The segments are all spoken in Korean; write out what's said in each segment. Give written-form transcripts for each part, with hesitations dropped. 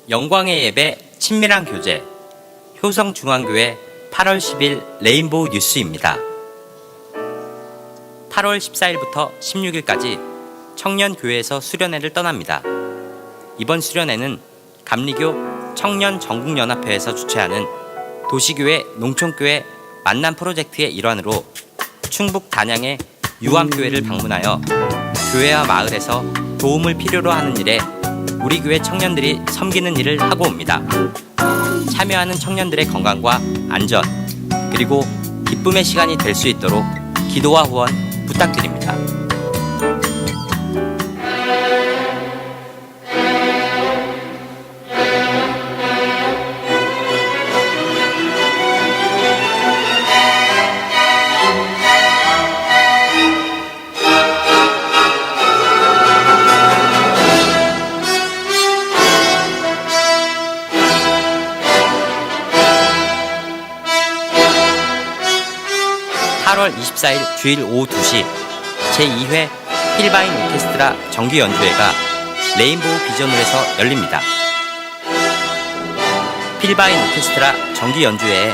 영광의 예배 친밀한 교제 효성중앙교회 8월 10일 레인보우 뉴스입니다. 8월 14일부터 16일까지 청년교회에서 수련회를 떠납니다. 이번 수련회는 감리교 청년전국연합회에서 주최하는 도시교회 농촌교회 만남 프로젝트의 일환으로 충북 단양의 유암교회를 방문하여 교회와 마을에서 도움을 필요로 하는 일에 우리 교회 청년들이 섬기는 일을 하고 옵니다. 참여하는 청년들의 건강과 안전, 그리고 기쁨의 시간이 될 수 있도록 기도와 후원 부탁드립니다. (8월 24일) 주일 오후 2시 제2회 필바인 오케스트라 정기 연주회가 레인보우 비전홀에서 열립니다. 필바인 오케스트라 정기 연주회에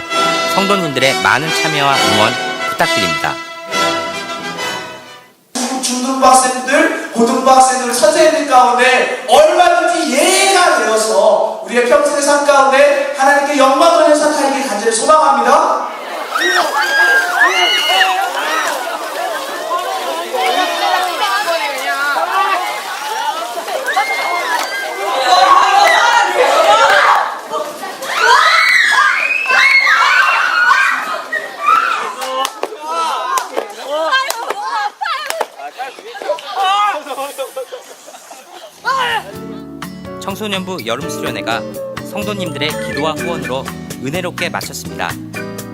성도님들의 많은 참여와 응원 부탁드립니다. 중등부 학생들, 고등부 학생들, 선생님들 가운데 얼마든지 예가 되어서 우리의 평생의 삶 가운데 하나님께 영광을 회상하기를 간절히 소망합니다. 청소년부 여름수련회가 성도님들의 기도와 후원으로 은혜롭게 마쳤습니다.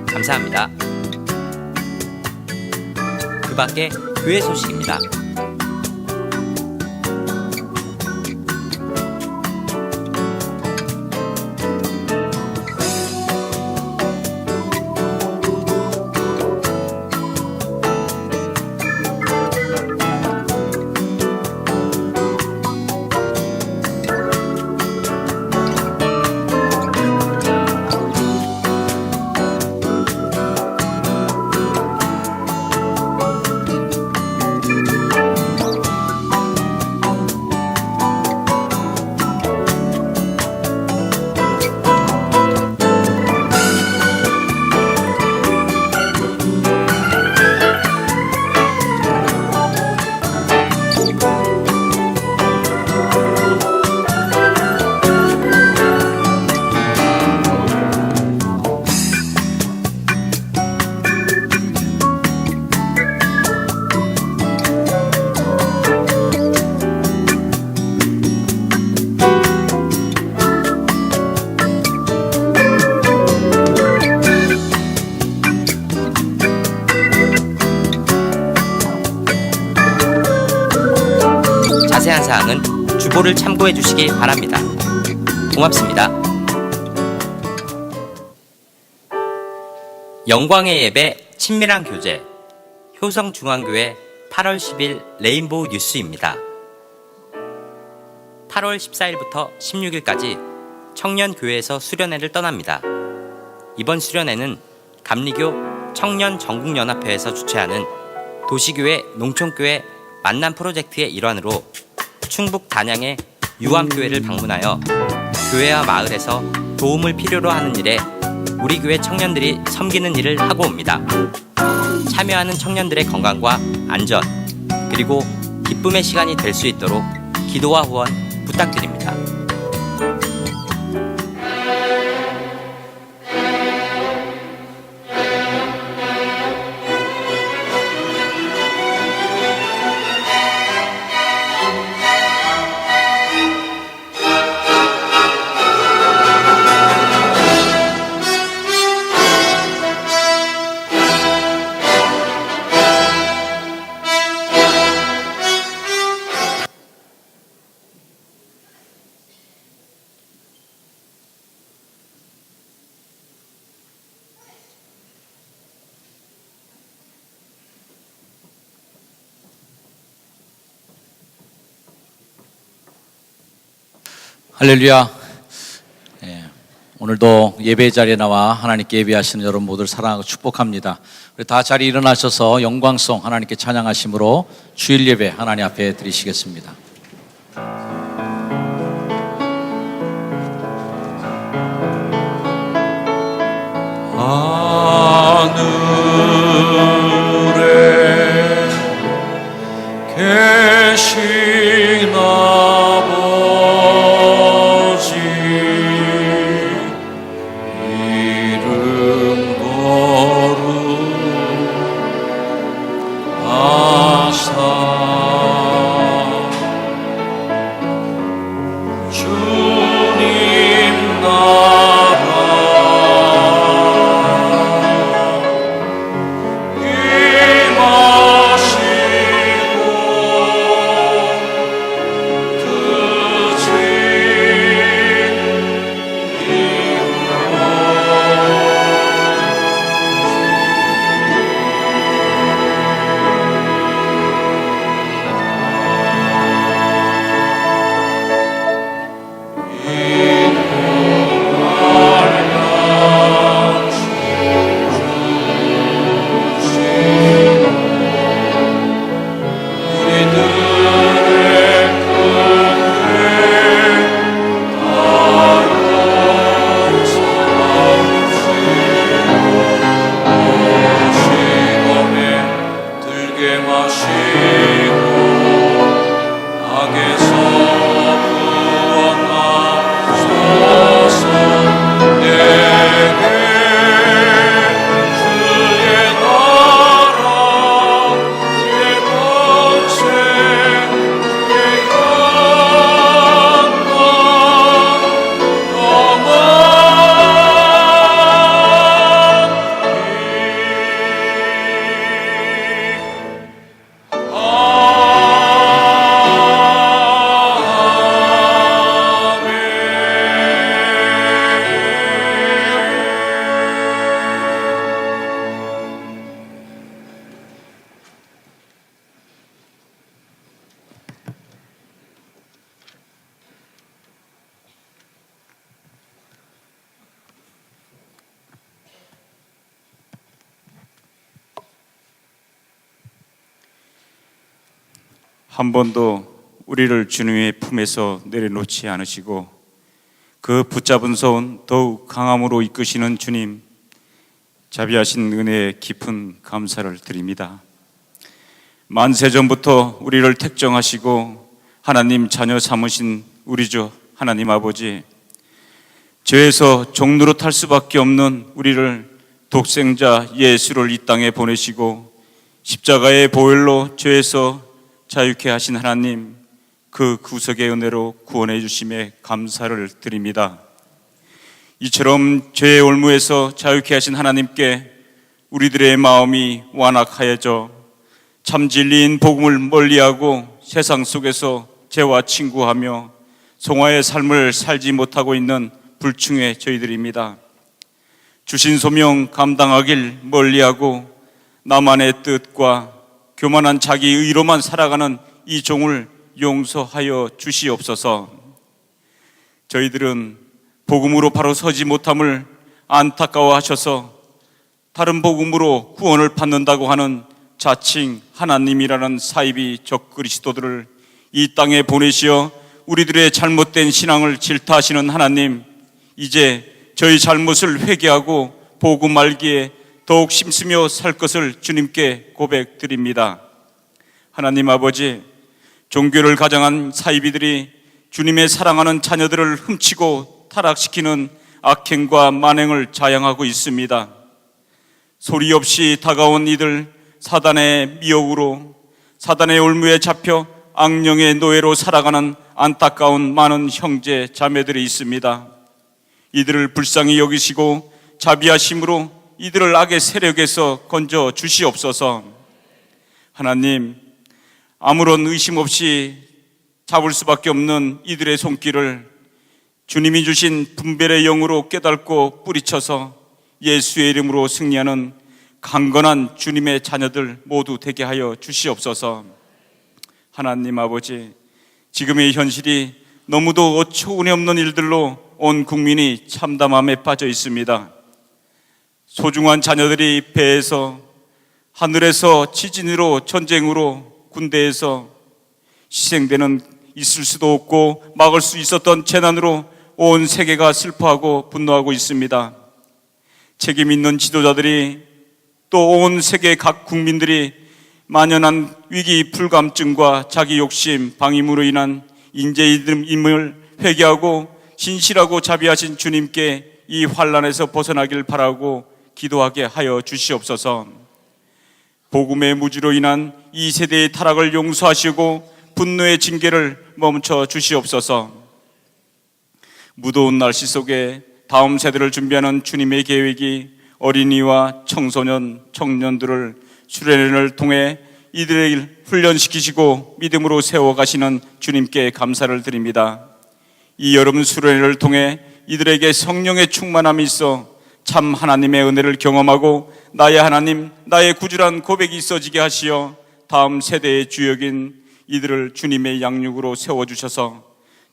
감사합니다. 그 밖에 교회 소식입니다. 자세한 사항은 주보를 참고해 주시기 바랍니다. 고맙습니다. 영광의 예배 친밀한 교제 효성중앙교회 8월 10일 레인보우 뉴스입니다. 8월 14일부터 16일까지 청년교회에서 수련회를 떠납니다. 이번 수련회는 감리교 청년전국연합회에서 주최하는 도시교회 농촌교회 만남 프로젝트의 일환으로 충북 단양의 유암교회를 방문하여 교회와 마을에서 도움을 필요로 하는 일에 우리 교회 청년들이 섬기는 일을 하고 옵니다. 참여하는 청년들의 건강과 안전, 그리고 기쁨의 시간이 될 수 있도록 기도와 후원 부탁드립니다. 할렐루야. 오늘도 예배 자리에 나와 하나님께 예배하시는 여러분 모두를 사랑하고 축복합니다. 우리 다 자리 일어나셔서 영광송 하나님께 찬양하심으로 주일 예배 하나님 앞에 드리시겠습니다. 하늘에 계신 아버지 이름 거룩하사 주님 나라 한 번도 우리를 주님의 품에서 내려놓지 않으시고 그 붙잡은 손 더욱 강함으로 이끄시는 주님, 자비하신 은혜에 깊은 감사를 드립니다. 만세 전부터 우리를 택정하시고 하나님 자녀 삼으신 우리 주 하나님 아버지, 죄에서 종로로 탈 수밖에 없는 우리를 독생자 예수를 이 땅에 보내시고 십자가의 보혈로 죄에서 자유케 하신 하나님, 그 구속의 은혜로 구원해 주심에 감사를 드립니다. 이처럼 죄의 올무에서 자유케 하신 하나님께 우리들의 마음이 완악하여져 참 진리인 복음을 멀리하고 세상 속에서 죄와 친구하며 송화의 삶을 살지 못하고 있는 불충의 저희들입니다. 주신 소명 감당하길 멀리하고 나만의 뜻과 교만한 자기 의로만 살아가는 이 종을 용서하여 주시옵소서. 저희들은 복음으로 바로 서지 못함을 안타까워하셔서 다른 복음으로 구원을 받는다고 하는 자칭 하나님이라는 사이비 적그리스도들을 이 땅에 보내시어 우리들의 잘못된 신앙을 질타하시는 하나님, 이제 저희 잘못을 회개하고 복음 알기에 더욱 힘쓰며 살 것을 주님께 고백드립니다. 하나님 아버지, 종교를 가장한 사이비들이 주님의 사랑하는 자녀들을 훔치고 타락시키는 악행과 만행을 자양하고 있습니다. 소리 없이 다가온 이들 사단의 미혹으로, 사단의 올무에 잡혀 악령의 노예로 살아가는 안타까운 많은 형제 자매들이 있습니다. 이들을 불쌍히 여기시고 자비하심으로 이들을 악의 세력에서 건져 주시옵소서. 하나님, 아무런 의심 없이 잡을 수밖에 없는 이들의 손길을 주님이 주신 분별의 영으로 깨닫고 뿌리쳐서 예수의 이름으로 승리하는 강건한 주님의 자녀들 모두 되게 하여 주시옵소서. 하나님 아버지, 지금의 현실이 너무도 어처구니 없는 일들로 온 국민이 참담함에 빠져 있습니다. 소중한 자녀들이 배에서, 하늘에서, 지진으로, 전쟁으로, 군대에서 희생되는 있을 수도 없고 막을 수 있었던 재난으로 온 세계가 슬퍼하고 분노하고 있습니다. 책임 있는 지도자들이, 또 온 세계 각 국민들이 만연한 위기 불감증과 자기 욕심, 방임으로 인한 인재임을 회개하고 신실하고 자비하신 주님께 이 환난에서 벗어나길 바라고 기도하게 하여 주시옵소서. 복음의 무지로 인한 이 세대의 타락을 용서하시고 분노의 징계를 멈춰 주시옵소서. 무더운 날씨 속에 다음 세대를 준비하는 주님의 계획이 어린이와 청소년, 청년들을 수련회를 통해 이들을 훈련시키시고 믿음으로 세워가시는 주님께 감사를 드립니다. 이 여름 수련회를 통해 이들에게 성령의 충만함이 있어 참 하나님의 은혜를 경험하고 나의 하나님, 나의 구주란 고백이 있어지게 하시어 다음 세대의 주역인 이들을 주님의 양육으로 세워주셔서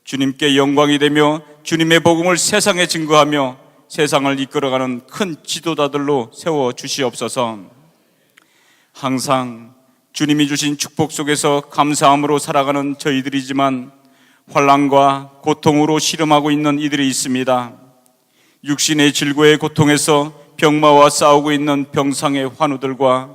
주님께 영광이 되며 주님의 복음을 세상에 증거하며 세상을 이끌어가는 큰 지도자들로 세워주시옵소서. 항상 주님이 주신 축복 속에서 감사함으로 살아가는 저희들이지만 환난과 고통으로 씨름하고 있는 이들이 있습니다. 육신의 질고의 고통에서 병마와 싸우고 있는 병상의 환우들과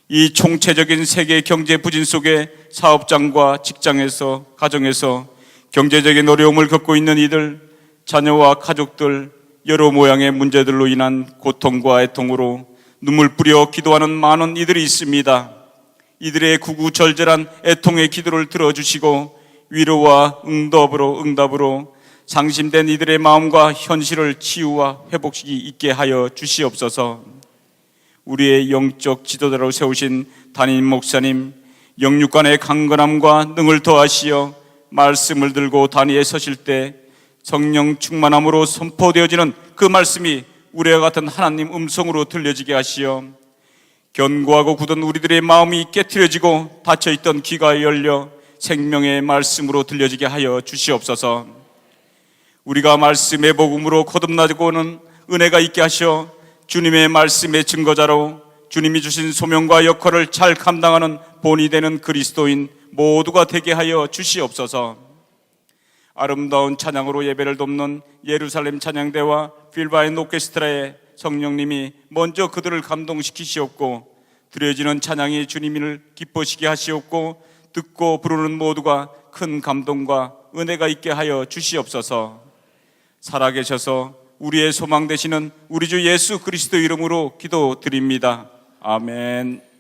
이 총체적인 세계 경제 부진 속에 사업장과 직장에서, 가정에서 경제적인 어려움을 겪고 있는 이들, 자녀와 가족들, 여러 모양의 문제들로 인한 고통과 애통으로 눈물 뿌려 기도하는 많은 이들이 있습니다. 이들의 구구절절한 애통의 기도를 들어주시고 위로와 응답으로 상심된 이들의 마음과 현실을 치유와 회복시키 있게 하여 주시옵소서. 우리의 영적 지도자로 세우신 담임 목사님, 영육간의 강건함과 능을 더하시어 말씀을 들고 단위에 서실 때 성령 충만함으로 선포되어지는 그 말씀이 우리와 같은 하나님 음성으로 들려지게 하시어 견고하고 굳은 우리들의 마음이 깨트려지고 닫혀있던 귀가 열려 생명의 말씀으로 들려지게 하여 주시옵소서. 우리가 말씀의 복음으로 거듭나고는 은혜가 있게 하셔 주님의 말씀의 증거자로 주님이 주신 소명과 역할을 잘 감당하는 본이 되는 그리스도인 모두가 되게 하여 주시옵소서. 아름다운 찬양으로 예배를 돕는 예루살렘 찬양대와 필바인 오케스트라의 성령님이 먼저 그들을 감동시키시옵고 드려지는 찬양이 주님을 기뻐시게 하시옵고 듣고 부르는 모두가 큰 감동과 은혜가 있게 하여 주시옵소서. 살아계셔서 우리의 소망 되시는 우리 주 예수 그리스도 이름으로 기도드립니다. 아멘.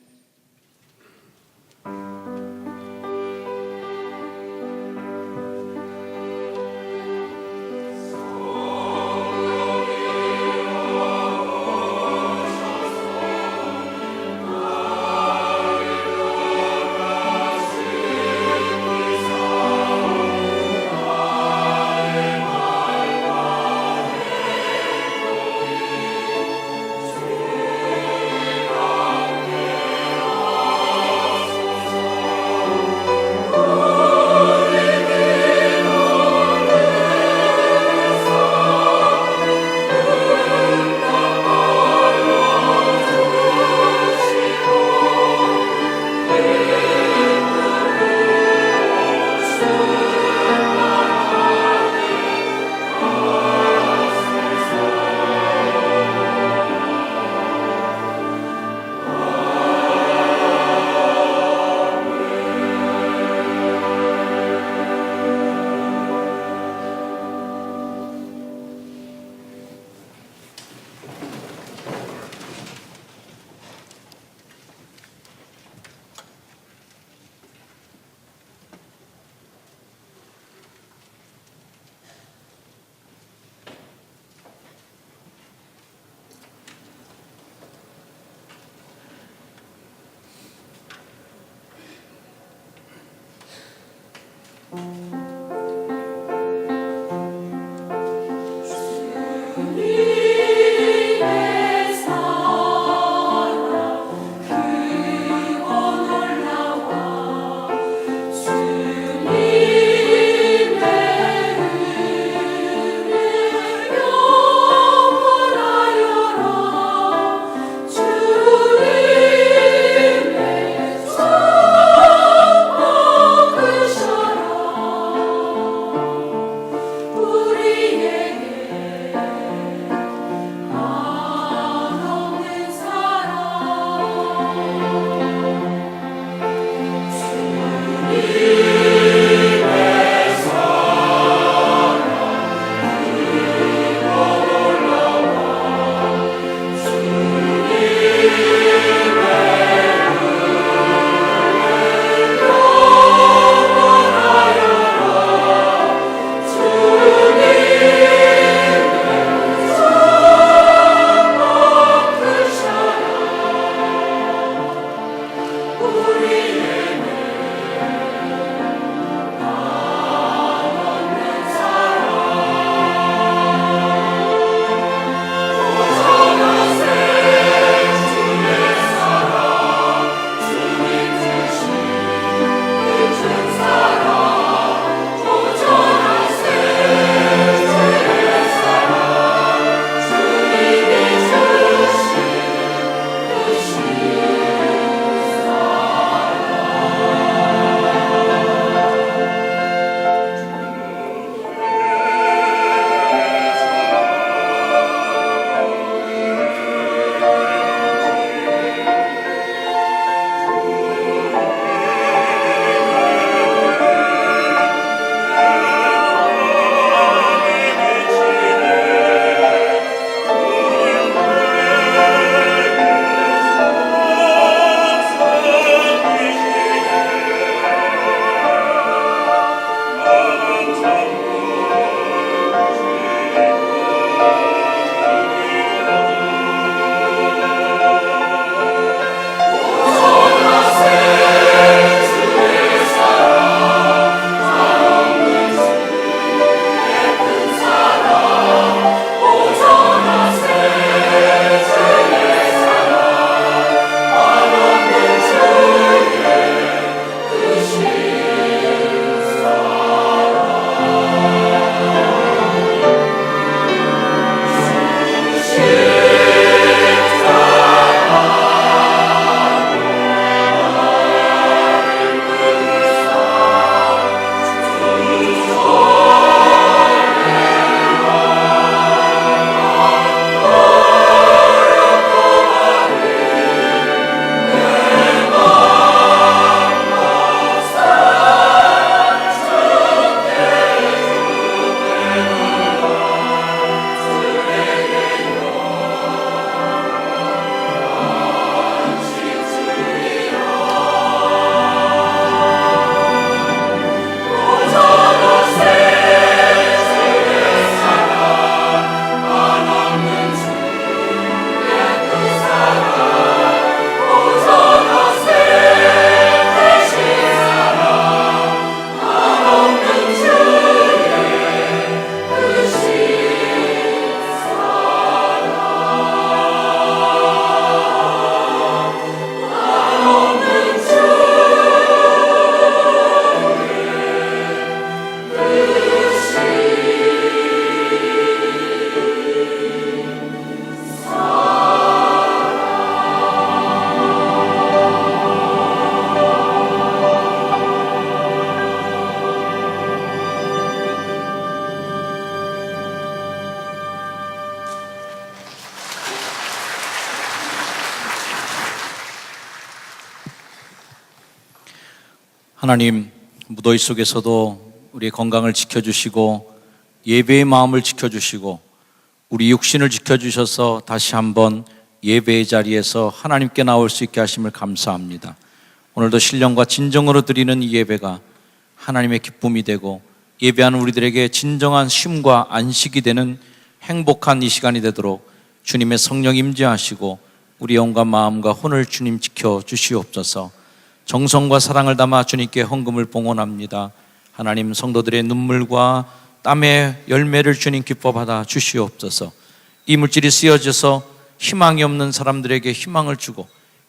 하나님, 무더위 속에서도 우리의 건강을 지켜주시고 예배의 마음을 지켜주시고 우리 육신을 지켜주셔서 다시 한번 예배의 자리에서 하나님께 나올 수 있게 하심을 감사합니다. 오늘도 신령과 진정으로 드리는 이 예배가 하나님의 기쁨이 되고 예배하는 우리들에게 진정한 쉼과 안식이 되는 행복한 이 시간이 되도록 주님의 성령 임재하시고 우리 영과 마음과 혼을 주님 지켜주시옵소서. 정성과 사랑을 담아 주님께 헌금을 봉헌합니다. 하나님, 성도들의 눈물과 땀의 열매를 주님 기뻐 받아 주시옵소서. 이 물질이 쓰여져서 희망이 없는 사람들에게 희망을 주고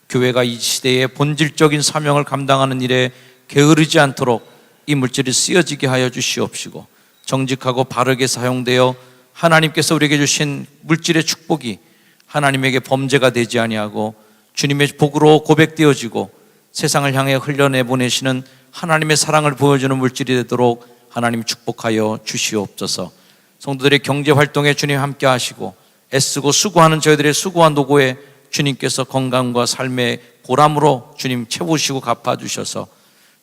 교회가 이 시대의 본질적인 사명을 감당하는 일에 게으르지 않도록 이 물질이 쓰여지게 하여 주시옵시고, 정직하고 바르게 사용되어 하나님께서 우리에게 주신 물질의 축복이 하나님에게 범죄가 되지 아니하고 주님의 복으로 고백되어지고 세상을 향해 흘려내보내시는 하나님의 사랑을 보여주는 물질이 되도록 하나님 축복하여 주시옵소서. 성도들의 경제활동에 주님 함께 하시고 애쓰고 수고하는 저희들의 수고와 노고에 주님께서 건강과 삶의 보람으로 주님 채우시고 갚아주셔서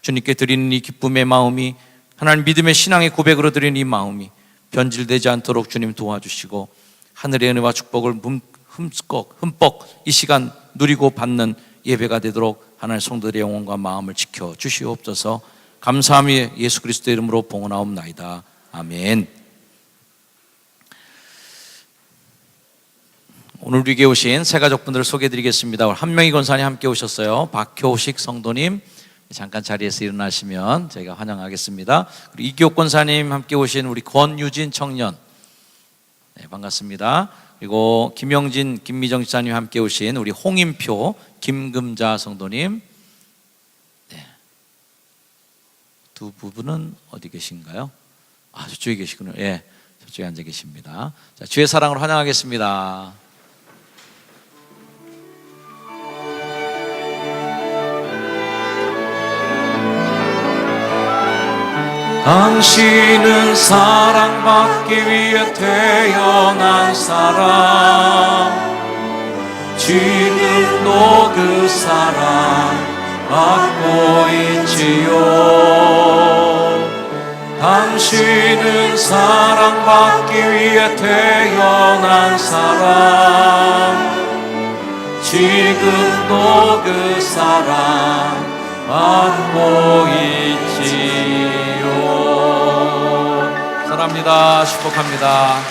주님께 드리는 이 기쁨의 마음이, 하나님 믿음의 신앙의 고백으로 드리는 이 마음이 변질되지 않도록 주님 도와주시고 하늘의 은혜와 축복을 흠뻑 이 시간 누리고 받는 예배가 되도록 하나님 성도들의 영혼과 마음을 지켜 주시옵소서. 감사함이 예수 그리스도의 이름으로 봉헌하옵나이다. 아멘. 오늘 우리에게 오신 새 가족분들을 소개해드리겠습니다. 한명희 권사님 함께 오셨어요. 박효식 성도님 잠깐 자리에서 일어나시면 저희가 환영하겠습니다. 그리고 이기옥 권사님 함께 오신 우리 권유진 청년, 네, 반갑습니다. 그리고 김영진, 김미정 지사님 함께 오신 우리 홍인표, 김금자 성도님, 네. 두 부분은 어디 계신가요? 저쪽에 계시군요. 예, 저쪽에 앉아 계십니다. 자, 주의 사랑으로 환영하겠습니다. 당신은 사랑받기 위해 태어난 사람, 지금도 그 사랑 받고 있지요. 당신은 사랑받기 위해 태어난 사람, 지금도 그 사랑 받고 있지요. 축복합니다. 축복합니다.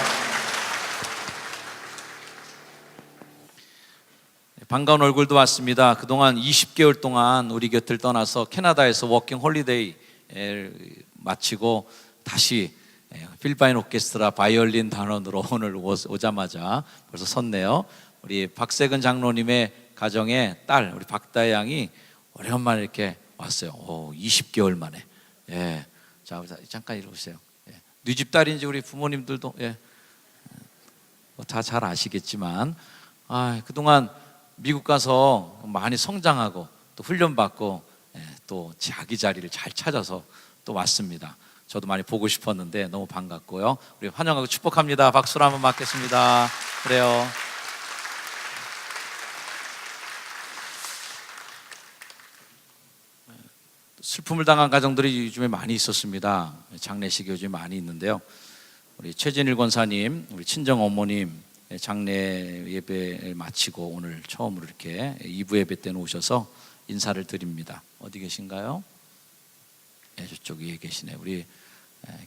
반가운 얼굴도 왔습니다. 그동안 20개월 동안 우리 곁을 떠나서 캐나다에서 워킹 홀리데이를 마치고 다시 필리파인 오케스트라 바이올린 단원으로 오늘 오자마자 벌써 섰네요. 우리 박세근 장로님의 가정의 딸 우리 박다혜 양이 오래간만에 이렇게 왔어요. 20개월 만에. 예. 자, 잠깐 이리 오세요. 예. 네 집 딸인지 우리 부모님들도 다 잘 아시겠지만 그동안 미국 가서 많이 성장하고 또 훈련받고 또 자기 자리를 잘 찾아서 또 왔습니다. 저도 많이 보고 싶었는데 너무 반갑고요. 우리 환영하고 축복합니다. 박수로 한번 맞겠습니다. 그래요. 슬픔을 당한 가정들이 요즘에 많이 있었습니다. 장례식이 요즘 많이 있는데요. 우리 최진일 권사님, 우리 친정 어머님 장례 예배를 마치고 오늘 처음으로 이렇게 2부 예배 때는 오셔서 인사를 드립니다. 어디 계신가요? 저쪽 위에 계시네. 우리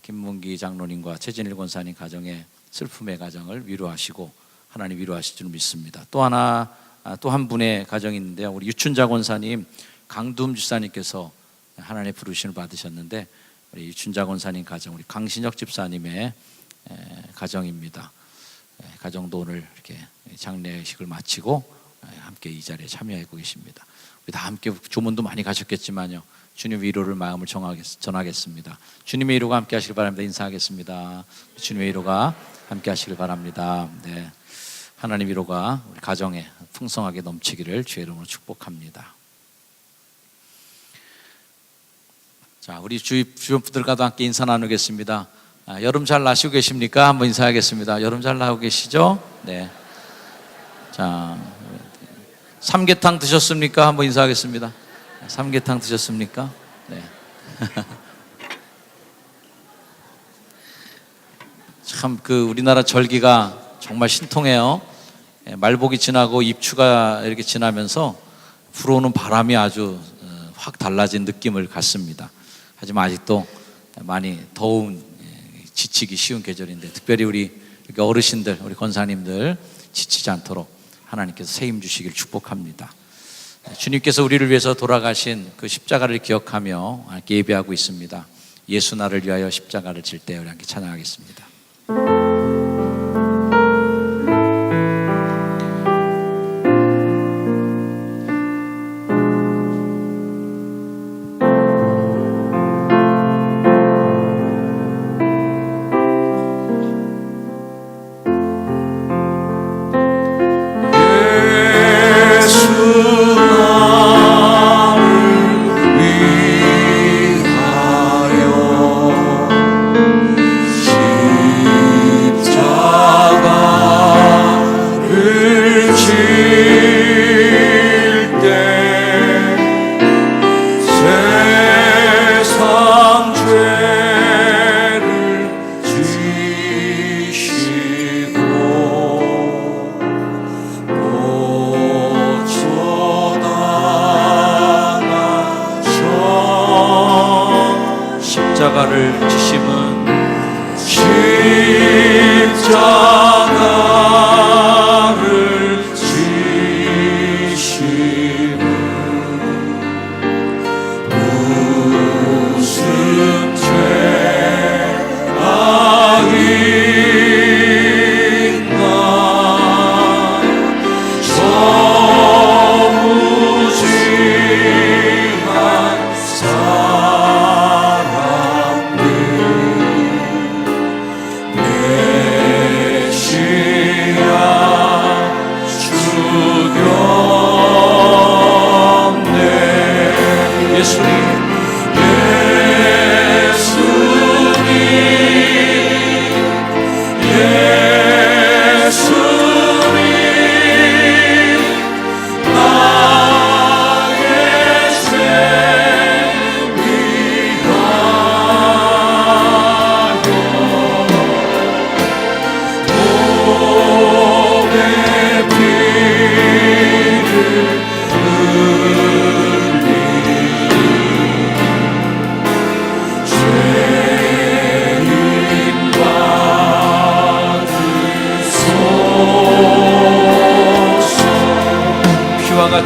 김문기 장로님과 최진일 권사님 가정의 슬픔의 가정을 위로하시고 하나님 위로하실 줄 믿습니다. 또 한 분의 가정이 있는데요. 우리 유춘자 권사님, 강두음 집사님께서 하나님의 부르심을 받으셨는데 우리 유춘자 권사님 가정, 우리 강신혁 집사님의 가정입니다. 가정도 오늘 이렇게 장례식을 마치고 함께 이 자리에 참여하고 계십니다. 우리 다 함께 조문도 많이 가셨겠지만요. 주님 위로를 마음을 전하겠습니다. 주님의 위로가 함께 하시길 바랍니다. 인사하겠습니다. 주님의 위로가 함께 하시길 바랍니다. 네. 하나님 위로가 우리 가정에 풍성하게 넘치기를 주의 이름으로 축복합니다. 자, 우리 주변 분들과도 함께 인사 나누겠습니다. 여름 잘 나시고 계십니까? 한번 인사하겠습니다. 여름 잘 나고 계시죠? 네. 자, 삼계탕 드셨습니까? 한번 인사하겠습니다. 삼계탕 드셨습니까? 네. 참 우리나라 절기가 정말 신통해요. 말복이 지나고 입추가 이렇게 지나면서 불어오는 바람이 아주 확 달라진 느낌을 갖습니다. 하지만 아직도 많이 더운 지치기 쉬운 계절인데 특별히 우리 어르신들, 우리 권사님들 지치지 않도록 하나님께서 새 힘 주시기를 축복합니다. 주님께서 우리를 위해서 돌아가신 그 십자가를 기억하며 함께 예배하고 있습니다. 예수 나를 위하여 십자가를 질 때 우리 함께 찬양하겠습니다. 위하여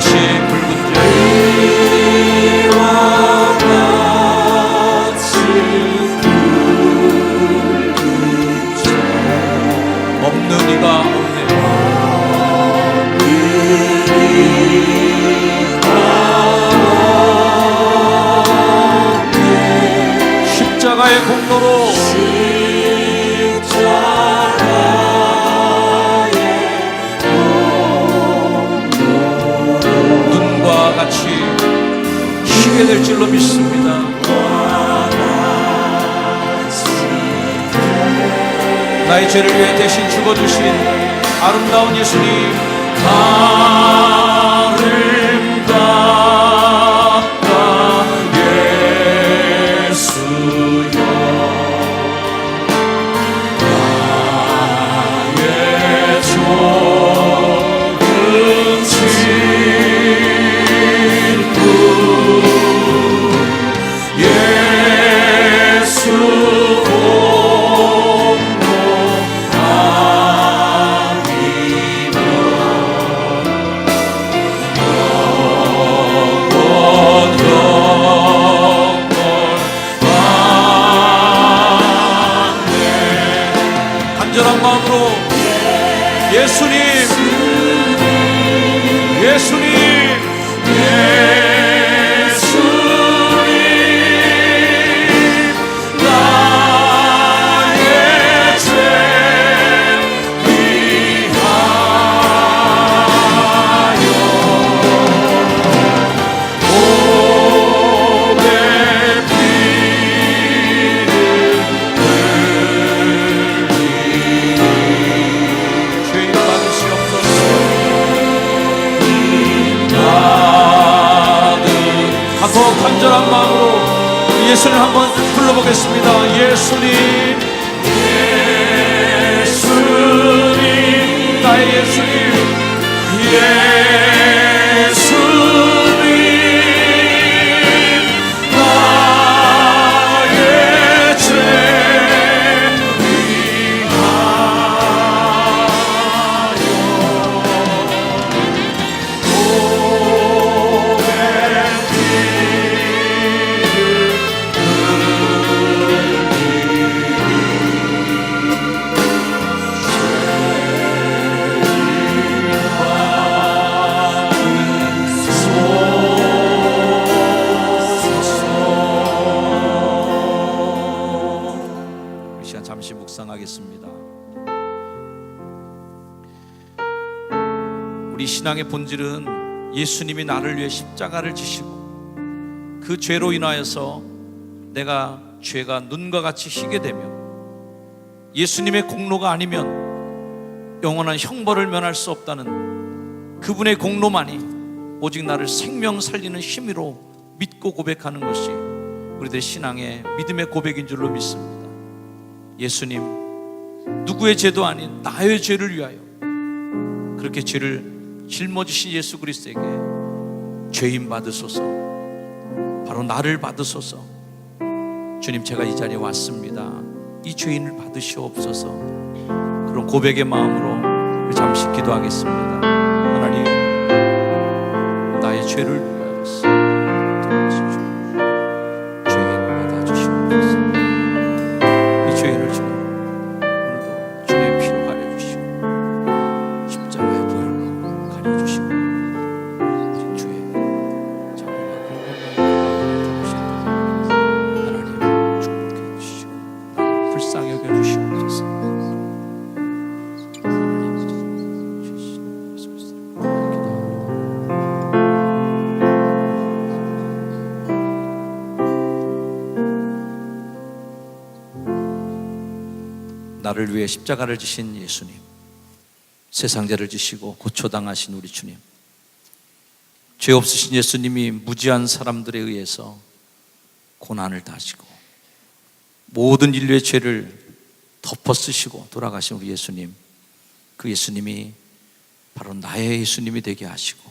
같이 붉은 죄 없는 이가 없네. 십자가의 공로로 눈과 같이 희게 될 줄로 믿습니다. 나의 죄를 위해 대신 죽어주신 아름다운 예수님, 아름답다 예수여. 나의 좋은 친구 예수 간절한 마음으로 예수님, 예수님, 예수님, 나의 죄 위하여 몸에 죄인 받으시옵소서. 나는 간절한 마음으로 예수님 한번 불러보겠습니다. 예수님, 예수님, 나의 예수님, 예수님, 나의 죄 이 시간 잠시 묵상하겠습니다. 우리 신앙의 본질은 예수님이 나를 위해 십자가를 지시고 그 죄로 인하여서 내가 죄가 눈과 같이 희게 되며 예수님의 공로가 아니면 영원한 형벌을 면할 수 없다는 그분의 공로만이 오직 나를 생명 살리는 힘으로 믿고 고백하는 것이 우리들의 신앙의 믿음의 고백인 줄로 믿습니다. 예수님, 누구의 죄도 아닌 나의 죄를 위하여 그렇게 죄를 짊어지신 예수 그리스도에게 죄인 받으소서, 바로 나를 받으소서. 주님, 제가 이 자리에 왔습니다. 이 죄인을 받으시옵소서. 그런 고백의 마음으로 우리 잠시 기도하겠습니다. 하나님, 나의 죄를 위하여서 죄인 받아주시옵소서. 이 죄인을 지금 오늘도 주의 피로 가려주시고 십자가의 보혈로 가려주시고 우리 주의 자비와 공로가 하나님 축복해 주시고 불쌍히 여겨주시옵소서. 하나님 주신 예수 그리스도의 나를 위해 십자가를 지신 예수님, 세상 죄를 지시고 고초당하신 우리 주님, 죄 없으신 예수님이 무지한 사람들에 의해서 고난을 당하시고 모든 인류의 죄를 덮어 쓰시고 돌아가신 우리 예수님, 그 예수님이 바로 나의 예수님이 되게 하시고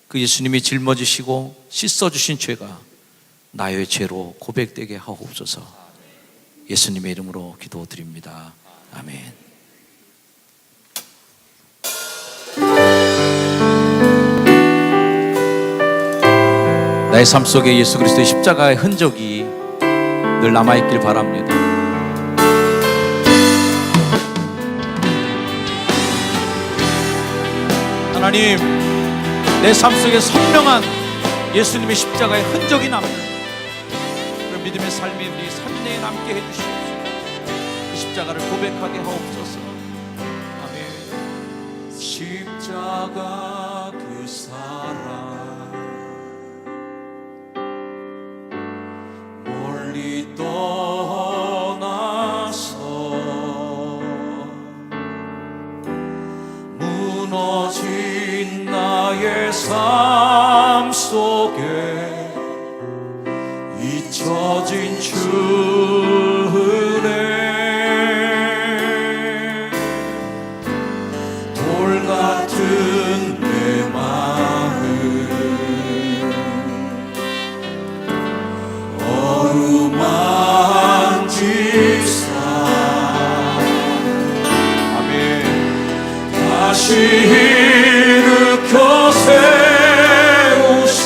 그 예수님이 짊어지시고 씻어주신 죄가 나의 죄로 고백되게 하옵소서. 예수님의 이름으로 기도드립니다. 아멘. 나의 삶 속에 예수 그리스도의 십자가의 흔적이 늘 남아있길 바랍니다. 하나님, 내 삶 속에 선명한 예수님의 십자가의 흔적이 남는 그런 믿음의 삶이 우리 삶 내에 남게 해주시옵소서. 그 십자가를 고백하게 하옵소서. 아멘. 십자가 그 사랑 멀리 떠나서 무너진 나의 삶 속에 잊혀진 주은혜 돌 같은 내 마음 어루만지사 아멘. 다시 일으켜 세우신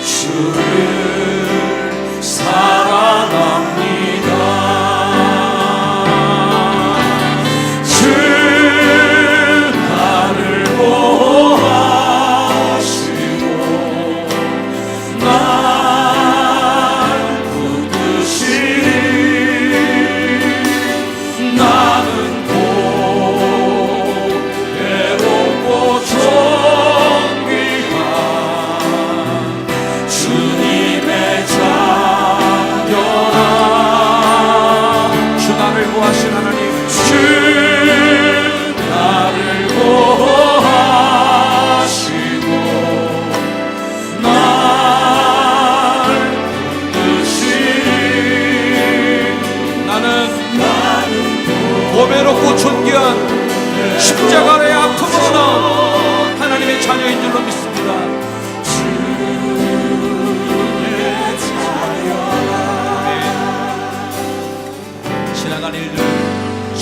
주를 사랑합니다. 주 나를 보호하시고 날 붙드시니 나는 외롭고 존귀한 주님의 자녀라. 주 나를 보호하신 하나님, 주 나를 보호하시고 날 붙드시니 나는 고배롭고 존귀한 십자가 아래의 아픔으로 나온 하나님의 자녀인 줄로 믿습니다.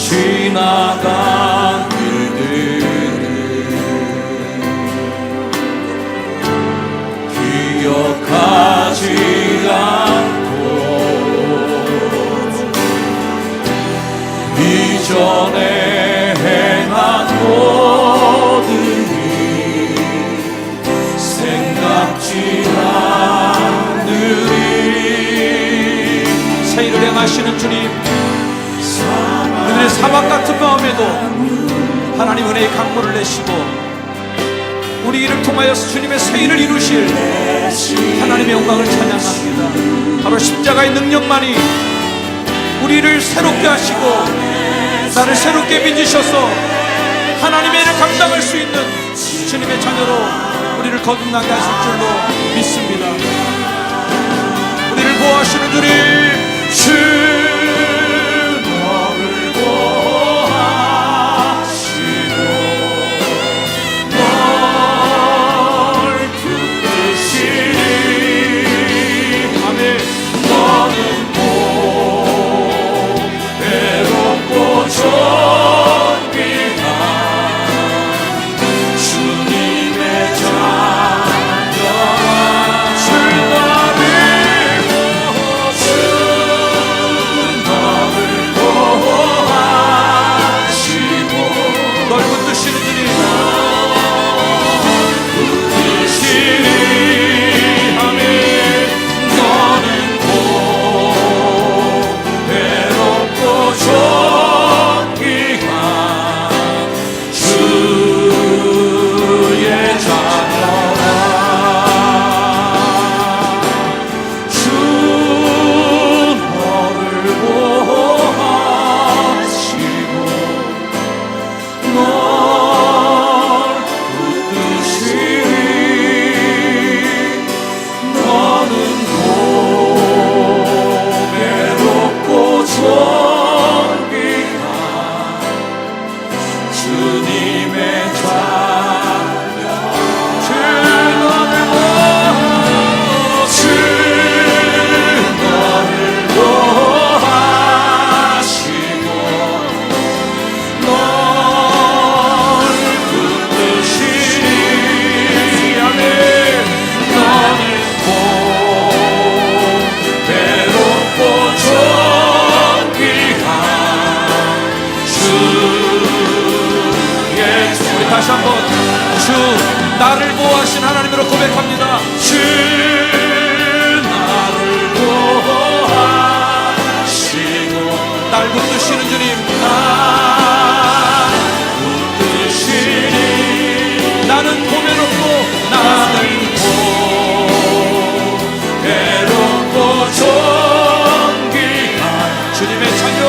지나간 일들을 기억하지 않고 이전에 행한 모든 일 생각지 않으리. 새 일을 행하시는 주님, 우리의 사막 같은 마음에도 하나님 은혜의 강물을 내시고 우리 이를 통하여서 주님의 새 일을 이루실 하나님의 영광을 찬양합니다. 바로 십자가의 능력만이 우리를 새롭게 하시고 나를 새롭게 빚으셔서 하나님의 일을 감당할 수 있는 주님의 자녀로 우리를 거듭나게 하실 줄로 믿습니다. 우리를 보호하시는 주님, 주 너를 보호하시고 널 붙드시니 아멘. 너는 외롭고 존귀한 주님의 자녀라. 주 나를 보호하시고 다시 한번 주 나를 보호하신 하나님으로 고백합니다. 주 나를 보호하시고 날 붙드시는 주님, 날 붙드시니 나는 고배롭고 나는 고배롭고 존귀한 주님의 자녀,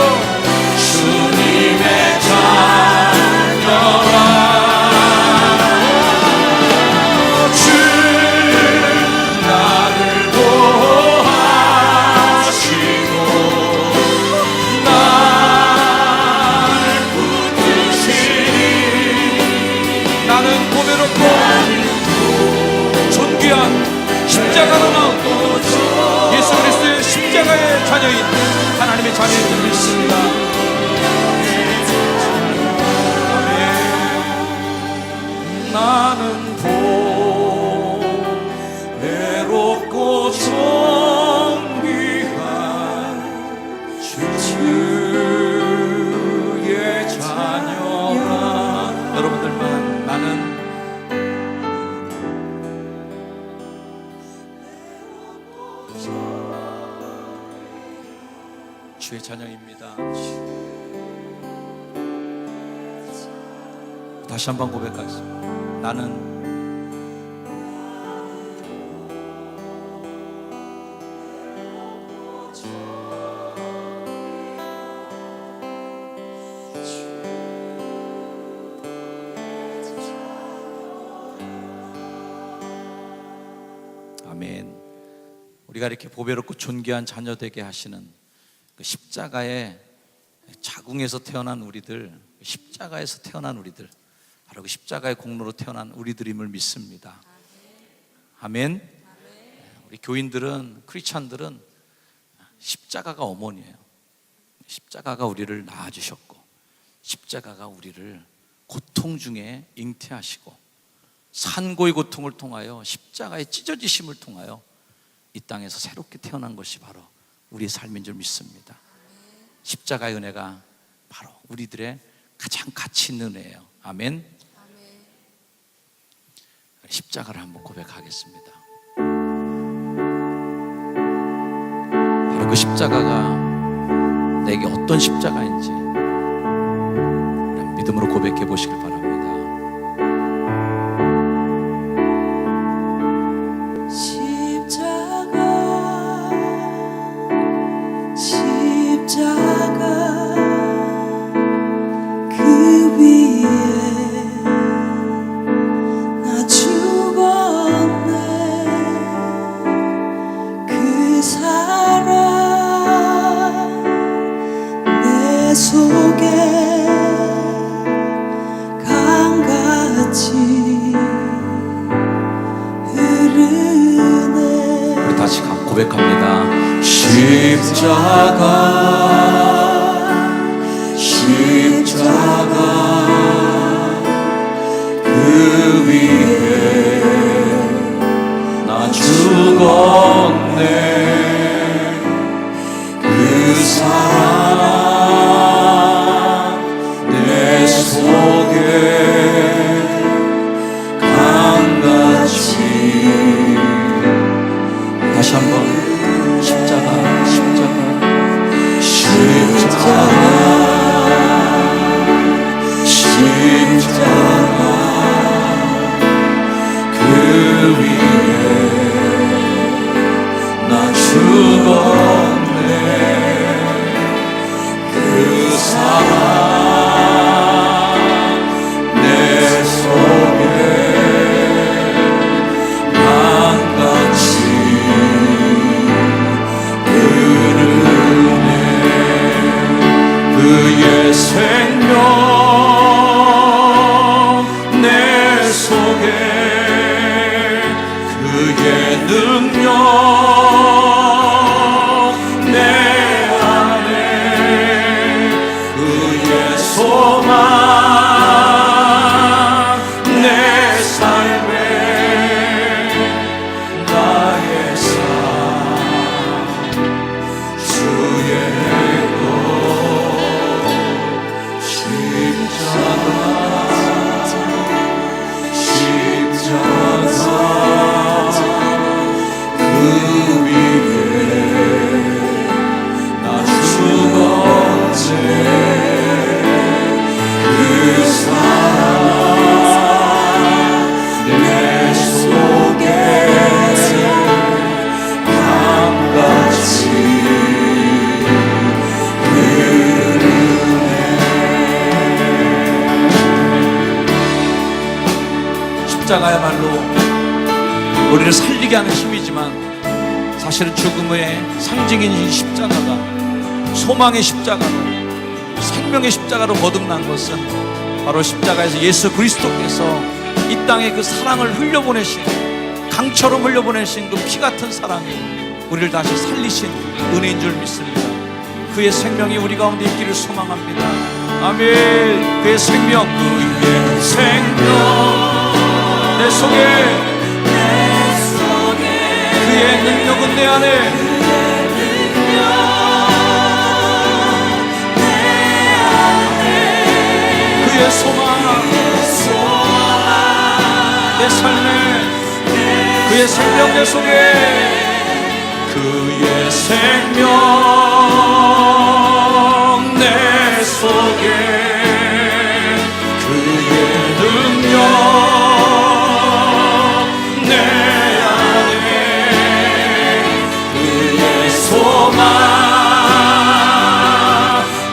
주님의 자녀라. 주 나를 보호하시고 나를 붙드시니 나는 고배롭고 존귀한 십자가로 나온 예수 그리스도의 십자가의 자녀인 하나님의 자녀인 줄 믿습니다. 아멘. 나는 보배롭고 존귀한 주의 자녀라. 여러분들만 나는 주의 자녀입니다. 다시 한번 고백하겠습니다. 나는 아멘. 우리가 이렇게 보배롭고 존귀한 자녀 되게 하시는 그 십자가의 자궁에서 태어난 우리들, 십자가에서 태어난 우리들, 바로 그 십자가의 공로로 태어난 우리들임을 믿습니다. 아멘. 우리 교인들은, 크리스찬들은 십자가가 어머니예요. 십자가가 우리를 낳아주셨고, 십자가가 우리를 고통 중에 잉태하시고, 산고의 고통을 통하여 십자가의 찢어지심을 통하여 이 땅에서 새롭게 태어난 것이 바로 우리의 삶인 줄 믿습니다. 십자가의 은혜가 바로 우리들의 가장 가치 있는 은혜예요. 아멘. 십자가를 한번 고백하겠습니다. 바로 그 십자가가 내게 어떤 십자가인지 믿음으로 고백해 보시길 바랍니다. 고백합니다. 십자가 그 위에 나 죽었네. 그 사랑 내 속에 강같이. 다시 한번 십자가 그 위에 나 죽었네. 그 사랑 내 속에 강같이 그의 생명 내 속에 그의 능력 내 안에 그의 소망 내 삶에 나의 삶 주의 십자가야말로 우리를 살리게 하는 힘이지만 사실은 죽음의 상징인 이 십자가가 소망의 십자가로, 생명의 십자가로 거듭난 것은 바로 십자가에서 예수 그리스도께서 이 땅에 그 사랑을 흘려보내신, 강처럼 흘려보내신 그 피 같은 사랑이 우리를 다시 살리신 은혜인 줄 믿습니다. 그의 생명이 우리 가운데 있기를 소망합니다. 아멘. 그의 생명, 그의 생명 내 속에, 그의 능력은 내 안에, 그의 소망 내 삶에, 그의 생명 내 속에, 그의 생명 내 속에, 그의 능력 내 안에, 그의 소망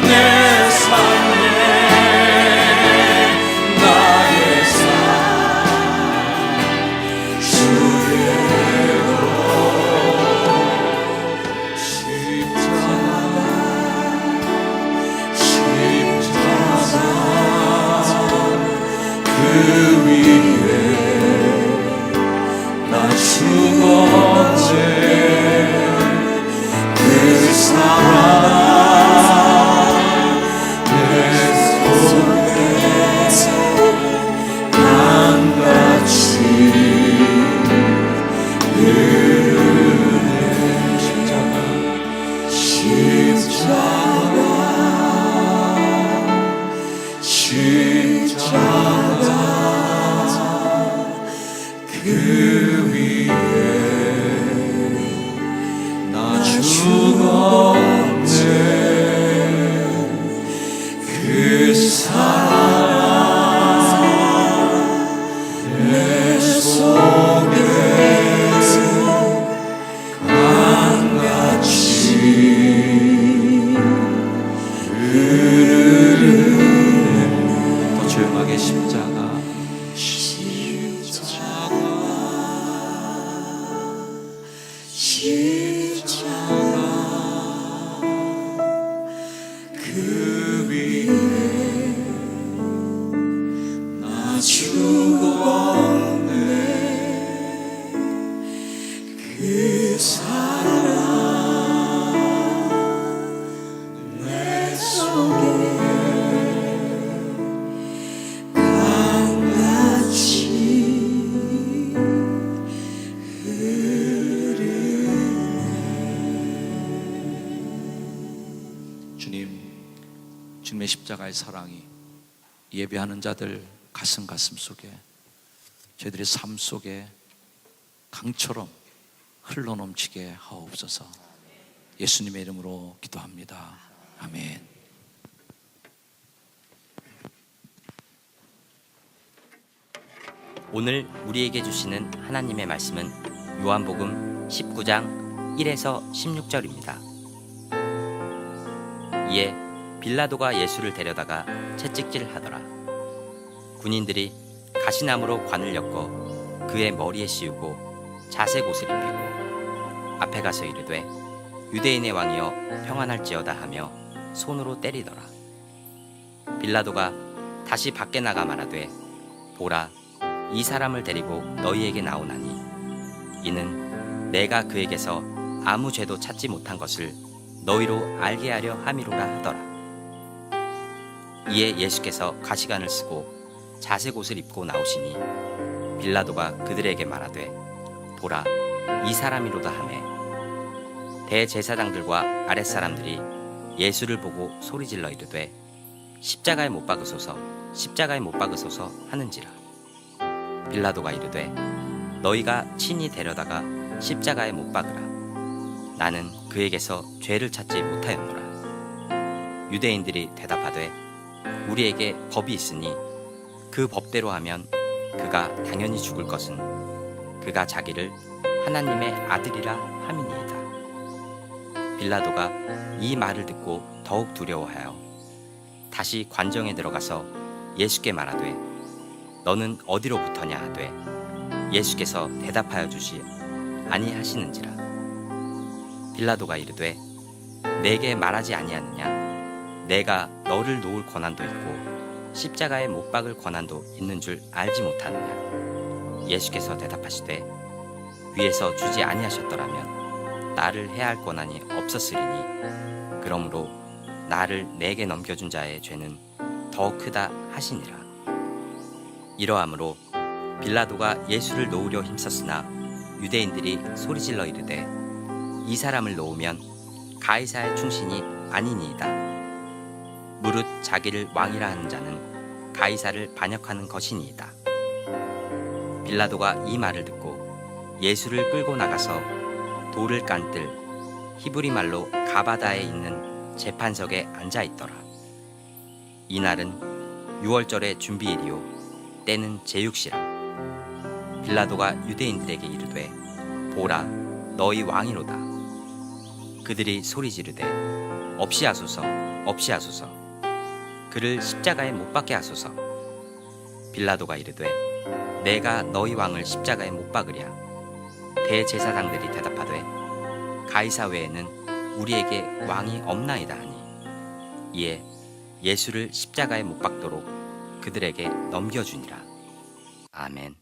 내 삶에, 나의 삶 주의로 그 위에 나 죽었네. 그 사랑 내 속에 강같이 흐르네. 십자가, 십자가 그 위에 나 죽었네. 그 사랑 내 속에 강같이 흐르네. 더 조용하게 십자가, 그 위에 나 죽었네. 그 사랑 내 속에 강같이 주님의 십자가의 사랑이 예배하는 자들 가슴 속에, 저희들의 삶 속에 강처럼 흘러넘치게 하옵소서. 예수님의 이름으로 기도합니다. 아멘. 오늘 우리에게 주시는 하나님의 말씀은 요한복음 19장 1에서 16절입니다. 이에 빌라도가 예수를 데려다가 채찍질하더라. 군인들이 가시나무로 관을 엮어 그의 머리에 씌우고 자색 옷을 입히고 앞에 가서 이르되 유대인의 왕이여 평안할지어다 하며 손으로 때리더라. 빌라도가 다시 밖에 나가 말하되 보라, 이 사람을 데리고 너희에게 나오나니 이는 내가 그에게서 아무 죄도 찾지 못한 것을 너희로 알게 하려 함이로라 하더라. 이에 예수께서 가시관을 쓰고 자색 옷을 입고 나오시니 빌라도가 그들에게 말하되 보라, 이 사람이로다 하매 대제사장들과 아랫사람들이 예수를 보고 소리질러 이르되 십자가에 못 박으소서, 십자가에 못 박으소서 하는지라. 빌라도가 이르되 너희가 친히 데려다가 십자가에 못 박으라. 나는 그에게서 죄를 찾지 못하였노라. 유대인들이 대답하되 우리에게 법이 있으니 그 법대로 하면 그가 당연히 죽을 것은 그가 자기를 하나님의 아들이라 함이니이다. 빌라도가 이 말을 듣고 더욱 두려워하여 다시 관정에 들어가서 예수께 말하되 너는 어디로부터냐 하되 예수께서 대답하여 주시 아니하시는지라. 빌라도가 이르되 내게 말하지 아니하느냐 내가 너를 놓을 권한도 있고 십자가에 못 박을 권한도 있는 줄 알지 못하느냐. 예수께서 대답하시되 위에서 주지 아니하셨더라면 나를 해할 권한이 없었으리니 그러므로 나를 내게 넘겨준 자의 죄는 더 크다 하시니라. 이러함으로 빌라도가 예수를 놓으려 힘썼으나 유대인들이 소리질러 이르되 이 사람을 놓으면 가이사의 충신이 아니니이다. 무릇 자기를 왕이라 하는 자는 가이사를 반역하는 것이니이다. 빌라도가 이 말을 듣고 예수를 끌고 나가서 돌을 깐뜰 히브리 말로 가바다에 있는 재판석에 앉아 있더라. 이날은 유월절의 준비일이요 때는 제육시라. 빌라도가 유대인들에게 이르되 보라 너희 왕이로다. 그들이 소리 지르되 없이 하소서 없이 하소서 그를 십자가에 못 박게 하소서. 빌라도가 이르되 내가 너희 왕을 십자가에 못 박으랴. 대제사장들이 대답하되 가이사 외에는 우리에게 왕이 없나이다 하니 이에 예수를 십자가에 못 박도록 그들에게 넘겨주니라. 아멘.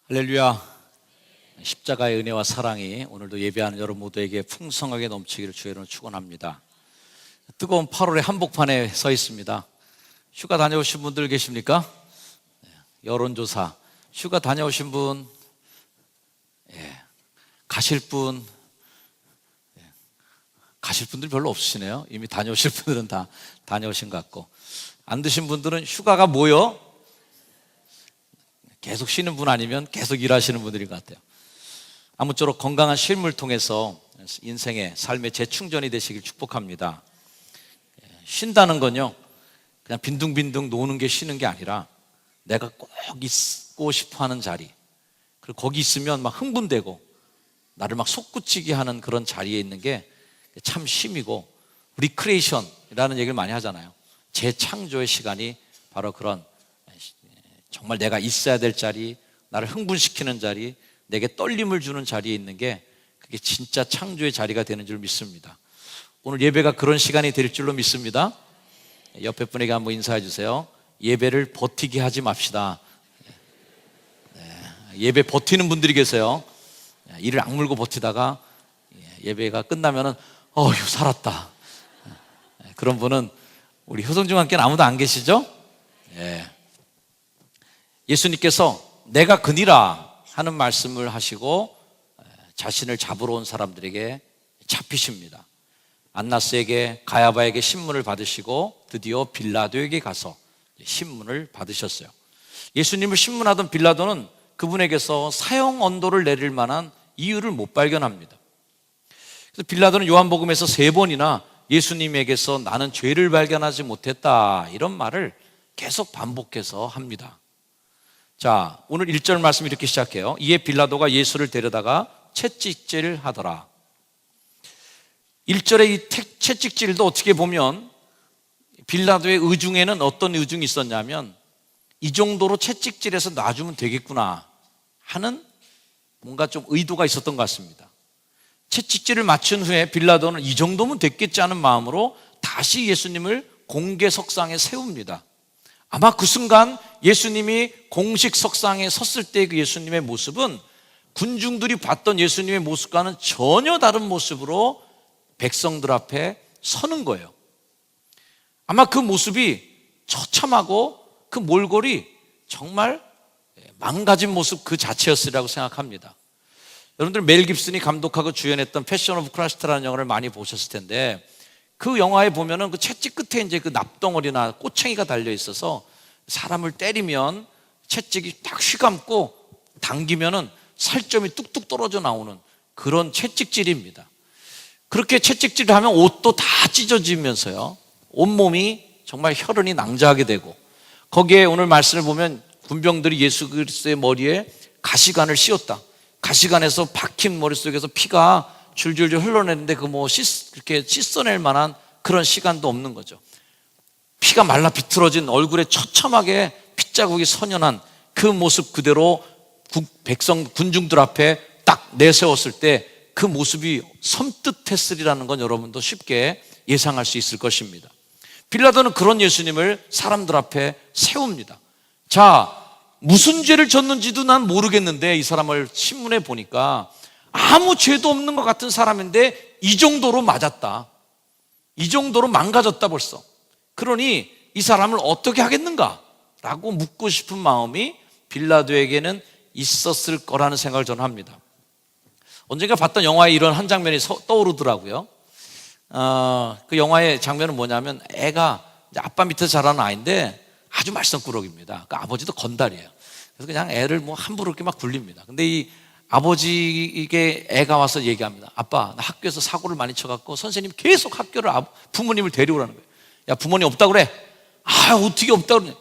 할렐루야. 십자가의 은혜와 사랑이 오늘도 예배하는 여러분 모두에게 풍성하게 넘치기를 주의 이름으로 축원합니다. 뜨거운 8월의 한복판에 서 있습니다. 휴가 다녀오신 분들 계십니까? 여론조사 휴가 다녀오신 분, 가실 분, 가실 분들 별로 없으시네요. 이미 다녀오실 분들은 다 다녀오신 것 같고, 안 드신 분들은 휴가가 뭐요? 계속 쉬는 분 아니면 계속 일하시는 분들인 것 같아요. 아무쪼록 건강한 쉼을 통해서 인생의 삶의 재충전이 되시길 축복합니다. 쉰다는 건요 그냥 빈둥빈둥 노는 게 쉬는 게 아니라 내가 꼭 있고 싶어하는 자리, 그리고 거기 있으면 막 흥분되고 나를 막 솟구치게 하는 그런 자리에 있는 게 참 쉼이고, 리크레이션이라는 얘기를 많이 하잖아요. 재창조의 시간이 바로 그런 정말 내가 있어야 될 자리, 나를 흥분시키는 자리, 내게 떨림을 주는 자리에 있는 게 그게 진짜 창조의 자리가 되는 줄 믿습니다. 오늘 예배가 그런 시간이 될 줄로 믿습니다. 옆에 분에게 한번 인사해 주세요. 예배를 버티게 하지 맙시다. 예배 버티는 분들이 계세요. 이를 악물고 버티다가 예배가 끝나면은 어휴 살았다. 그런 분은 우리 효성중학교는 아무도 안 계시죠? 예수님께서 내가 그니라 하는 말씀을 하시고 자신을 잡으러 온 사람들에게 잡히십니다. 안나스에게, 가야바에게 신문을 받으시고 드디어 빌라도에게 가서 신문을 받으셨어요. 예수님을 신문하던 빌라도는 그분에게서 사형 언도를 내릴 만한 이유를 못 발견합니다. 그래서 빌라도는 요한복음에서 3번이나 예수님에게서 나는 죄를 발견하지 못했다 이런 말을 계속 반복해서 합니다. 자, 오늘 1절 말씀 이렇게 시작해요. 이에 빌라도가 예수를 데려다가 채찍질을 하더라. 1절의 이 채찍질도 어떻게 보면 빌라도의 의중에는 어떤 의중이 있었냐면 이 정도로 채찍질해서 놔주면 되겠구나 하는 뭔가 좀 의도가 있었던 것 같습니다. 채찍질을 마친 후에 빌라도는 이 정도면 됐겠지 하는 마음으로 다시 예수님을 공개 석상에 세웁니다. 아마 그 순간 예수님이 공식 석상에 섰을 때 그 예수님의 모습은 군중들이 봤던 예수님의 모습과는 전혀 다른 모습으로 백성들 앞에 서는 거예요. 아마 그 모습이 처참하고 그 몰골이 정말 망가진 모습 그 자체였으리라고 생각합니다. 여러분들 멜 깁슨이 감독하고 주연했던 패션 오브 크라이스트라는 영화를 많이 보셨을 텐데 그 영화에 보면은 그 채찍 끝에 이제 그 납덩어리나 꼬챙이가 달려 있어서 사람을 때리면 채찍이 딱 휘감고 당기면은 살점이 뚝뚝 떨어져 나오는 그런 채찍질입니다. 그렇게 채찍질을 하면 옷도 다 찢어지면서요, 온몸이 정말 혈흔이 낭자하게 되고, 거기에 오늘 말씀을 보면 군병들이 예수 그리스도의 머리에 가시관을 씌웠다. 가시관에서 박힌 머릿속에서 피가 줄줄줄 흘러내는데 이렇게 씻어낼 만한 그런 시간도 없는 거죠. 피가 말라 비틀어진 얼굴에 처참하게 핏자국이 선연한 그 모습 그대로 백성 군중들 앞에 딱 내세웠을 때 그 모습이 섬뜩했으리라는 건 여러분도 쉽게 예상할 수 있을 것입니다. 빌라도는 그런 예수님을 사람들 앞에 세웁니다. 자, 무슨 죄를 졌는지도 난 모르겠는데 이 사람을 신문에 보니까 아무 죄도 없는 것 같은 사람인데 이 정도로 맞았다, 이 정도로 망가졌다 벌써. 그러니 이 사람을 어떻게 하겠는가 라고 묻고 싶은 마음이 빌라도에게는 있었을 거라는 생각을 저는 합니다. 언젠가 봤던 영화에 이런 한 장면이 떠오르더라고요. 그 영화의 장면은 뭐냐면 애가 이제 아빠 밑에서 자라는 아이인데 아주 말썽꾸러기입니다. 그 아버지도 건달이에요. 그래서 그냥 애를 함부로 이렇게 막 굴립니다. 근데 이 아버지에게 애가 와서 얘기합니다. 아빠, 나 학교에서 사고를 많이 쳐갖고 선생님 계속 부모님을 데려오라는 거예요. 야, 부모님 없다 그래. 아, 어떻게 없다 그러냐.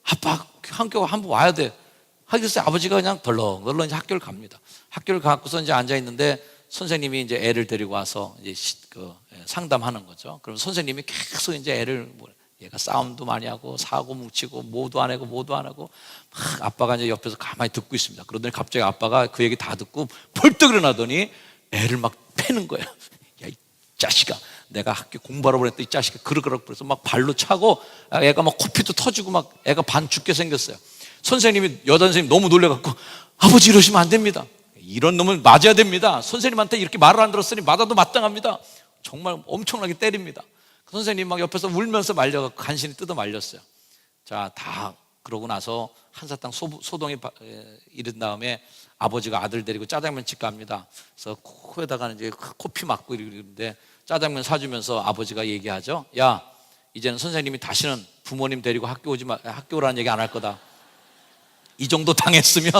아빠, 학교 한번 와야 돼. 하기서 아버지가 그냥 덜렁덜렁 이제 학교를 갑니다. 학교를 가고서 이제 앉아 있는데 선생님이 이제 애를 데리고 와서 이제 상담하는 거죠. 그럼 선생님이 계속 이제 얘가 싸움도 많이 하고 사고 뭉치고 뭐도 안 하고 막 아빠가 이제 옆에서 가만히 듣고 있습니다. 그러더니 갑자기 아빠가 그 얘기 다 듣고 벌떡 일어나더니 애를 막 패는 거예요. 야, 이 자식아, 내가 학교 공부하라고 그랬더니 이 자식아 그러고 그래서 막 발로 차고 애가 막 코피도 터지고 막 애가 반 죽게 생겼어요. 여자 선생님 너무 놀래갖고 아버지 이러시면 안 됩니다. 이런 놈을 맞아야 됩니다. 선생님한테 이렇게 말을 안 들었으니 맞아도 마땅합니다. 정말 엄청나게 때립니다. 그 선생님 막 옆에서 울면서 말려갖고 간신히 뜯어 말렸어요. 자, 다 그러고 나서 한사탕 소동이 이른 다음에 아버지가 아들 데리고 짜장면집 갑니다. 그래서 코에다가 이제 코피 맞고 이러는데 짜장면 사주면서 아버지가 얘기하죠. 야, 이제는 선생님이 다시는 부모님 데리고 학교 오라는 얘기 안 할 거다. 이 정도 당했으면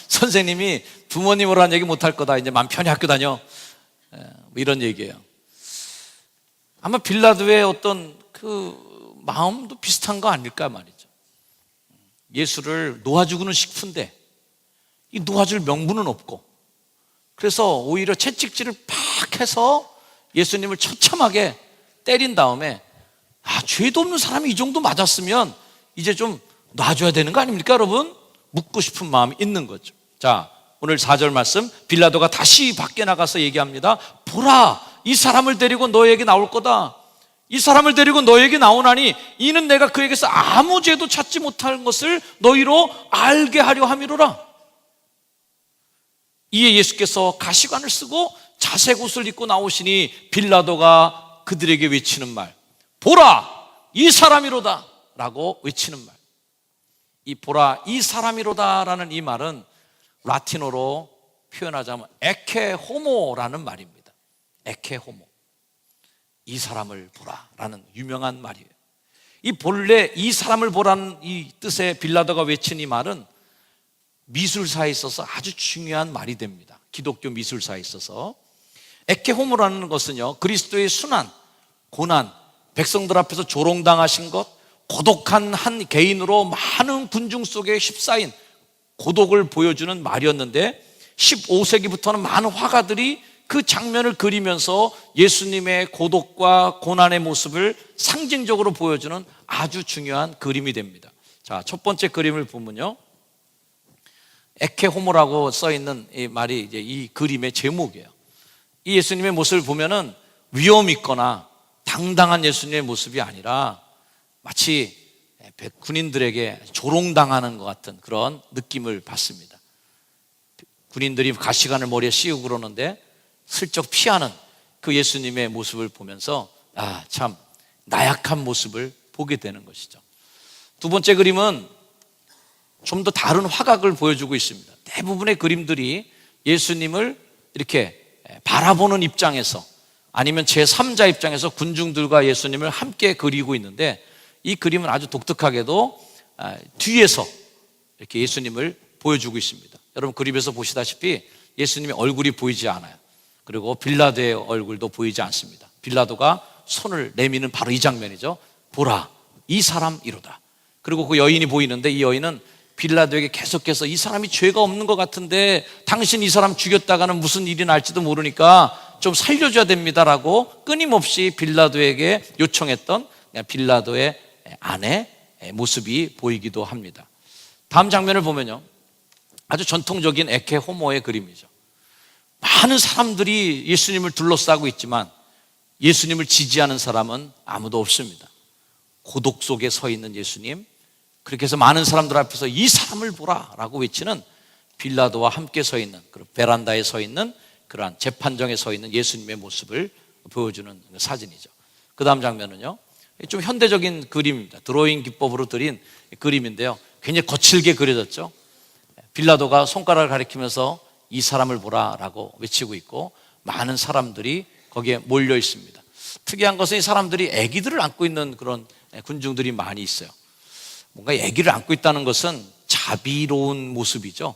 선생님이 부모님 오라는 얘기 못 할 거다. 이제 마음 편히 학교 다녀. 이런 얘기예요. 아마 빌라도의 어떤 그 마음도 비슷한 거 아닐까 말이죠. 예수를 놓아주고는 싶은데 이 놓아줄 명분은 없고, 그래서 오히려 채찍질을 팍 해서 예수님을 처참하게 때린 다음에 죄도 없는 사람이 이 정도 맞았으면 이제 좀 놔줘야 되는 거 아닙니까 여러분? 묻고 싶은 마음이 있는 거죠. 자, 오늘 4절 말씀, 빌라도가 다시 밖에 나가서 얘기합니다. 보라, 이 사람을 데리고 너에게 나올 거다. 이 사람을 데리고 너에게 나오나니 이는 내가 그에게서 아무 죄도 찾지 못할 것을 너희로 알게 하려 함이로라. 이에 예수께서 가시관을 쓰고 자색 옷을 입고 나오시니 빌라도가 그들에게 외치는 말, 보라, 이 사람이로다 라고 외치는 말. 이 보라, 이 사람이로다라는 이 말은 라틴어로 표현하자면 에케 호모라는 말입니다. 에케 호모, 이 사람을 보라라는 유명한 말이에요. 이 본래 이 사람을 보라는 이 뜻의 빌라도가 외친 이 말은 미술사에 있어서 아주 중요한 말이 됩니다. 기독교 미술사에 있어서 에케 호모라는 것은요, 그리스도의 순환, 고난, 백성들 앞에서 조롱당하신 것, 고독한 한 개인으로 많은 군중 속에 휩싸인 고독을 보여주는 말이었는데 15세기부터는 많은 화가들이 그 장면을 그리면서 예수님의 고독과 고난의 모습을 상징적으로 보여주는 아주 중요한 그림이 됩니다. 자, 첫 번째 그림을 보면요, 에케 호모라고 써있는 이 말이 이제 이 그림의 제목이에요. 이 예수님의 모습을 보면은 위험 있거나 당당한 예수님의 모습이 아니라 마치 군인들에게 조롱당하는 것 같은 그런 느낌을 받습니다. 군인들이 가시관을 머리에 씌우고 그러는데 슬쩍 피하는 그 예수님의 모습을 보면서 참 나약한 모습을 보게 되는 것이죠. 두 번째 그림은 좀 더 다른 화각을 보여주고 있습니다. 대부분의 그림들이 예수님을 이렇게 바라보는 입장에서 아니면 제3자 입장에서 군중들과 예수님을 함께 그리고 있는데, 이 그림은 아주 독특하게도 뒤에서 이렇게 예수님을 보여주고 있습니다. 여러분 그림에서 보시다시피 예수님의 얼굴이 보이지 않아요. 그리고 빌라도의 얼굴도 보이지 않습니다. 빌라도가 손을 내미는 바로 이 장면이죠. 보라, 이 사람이로다. 그리고 그 여인이 보이는데 이 여인은 빌라도에게 계속해서 이 사람이 죄가 없는 것 같은데 당신 이 사람 죽였다가는 무슨 일이 날지도 모르니까 좀 살려줘야 됩니다라고 끊임없이 빌라도에게 요청했던 빌라도의 아내 모습이 보이기도 합니다. 다음 장면을 보면요, 아주 전통적인 에케 호모의 그림이죠. 많은 사람들이 예수님을 둘러싸고 있지만 예수님을 지지하는 사람은 아무도 없습니다. 고독 속에 서 있는 예수님, 그렇게 해서 많은 사람들 앞에서 이 사람을 보라라고 외치는 빌라도와 함께 서 있는, 베란다에 서 있는 그러한 재판정에 서 있는 예수님의 모습을 보여주는 사진이죠. 그 다음 장면은요, 좀 현대적인 그림입니다. 드로잉 기법으로 그린 그림인데요, 굉장히 거칠게 그려졌죠. 빌라도가 손가락을 가리키면서 이 사람을 보라라고 외치고 있고 많은 사람들이 거기에 몰려 있습니다. 특이한 것은 이 사람들이 아기들을 안고 있는 그런 군중들이 많이 있어요. 뭔가 아기를 안고 있다는 것은 자비로운 모습이죠.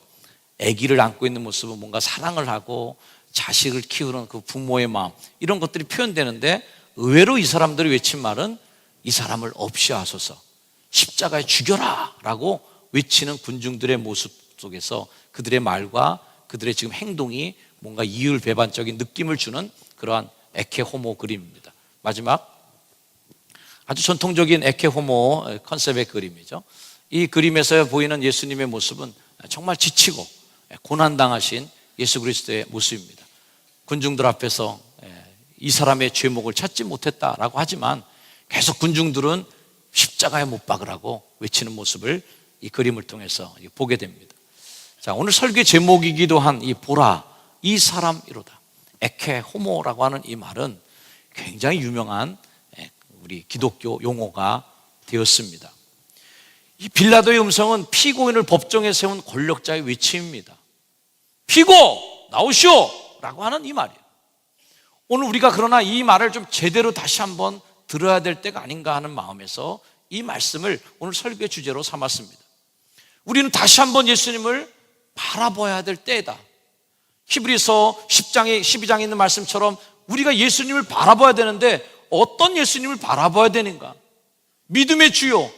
아기를 안고 있는 모습은 뭔가 사랑을 하고 자식을 키우는 그 부모의 마음, 이런 것들이 표현되는데 의외로 이 사람들이 외친 말은 이 사람을 없이 하소서, 십자가에 죽여라 라고 외치는 군중들의 모습 속에서 그들의 말과 그들의 지금 행동이 뭔가 이율배반적인 느낌을 주는 그러한 에케 호모 그림입니다. 마지막 아주 전통적인 에케 호모 컨셉의 그림이죠. 이 그림에서 보이는 예수님의 모습은 정말 지치고 고난당하신 예수 그리스도의 모습입니다. 군중들 앞에서 이 사람의 죄목을 찾지 못했다라고 하지만 계속 군중들은 십자가에 못 박으라고 외치는 모습을 이 그림을 통해서 보게 됩니다. 자, 오늘 설교의 제목이기도 한 이 보라, 이 사람이로다, 에케 호모라고 하는 이 말은 굉장히 유명한 우리 기독교 용어가 되었습니다. 이 빌라도의 음성은 피고인을 법정에 세운 권력자의 외침입니다. 피고 나오시오 라고 하는 이 말이에요. 오늘 우리가 그러나 이 말을 좀 제대로 다시 한번 들어야 될 때가 아닌가 하는 마음에서 이 말씀을 오늘 설교의 주제로 삼았습니다. 우리는 다시 한번 예수님을 바라봐야 될 때다. 히브리서 12장에 있는 말씀처럼 우리가 예수님을 바라봐야 되는데 어떤 예수님을 바라봐야 되는가? 믿음의 주요,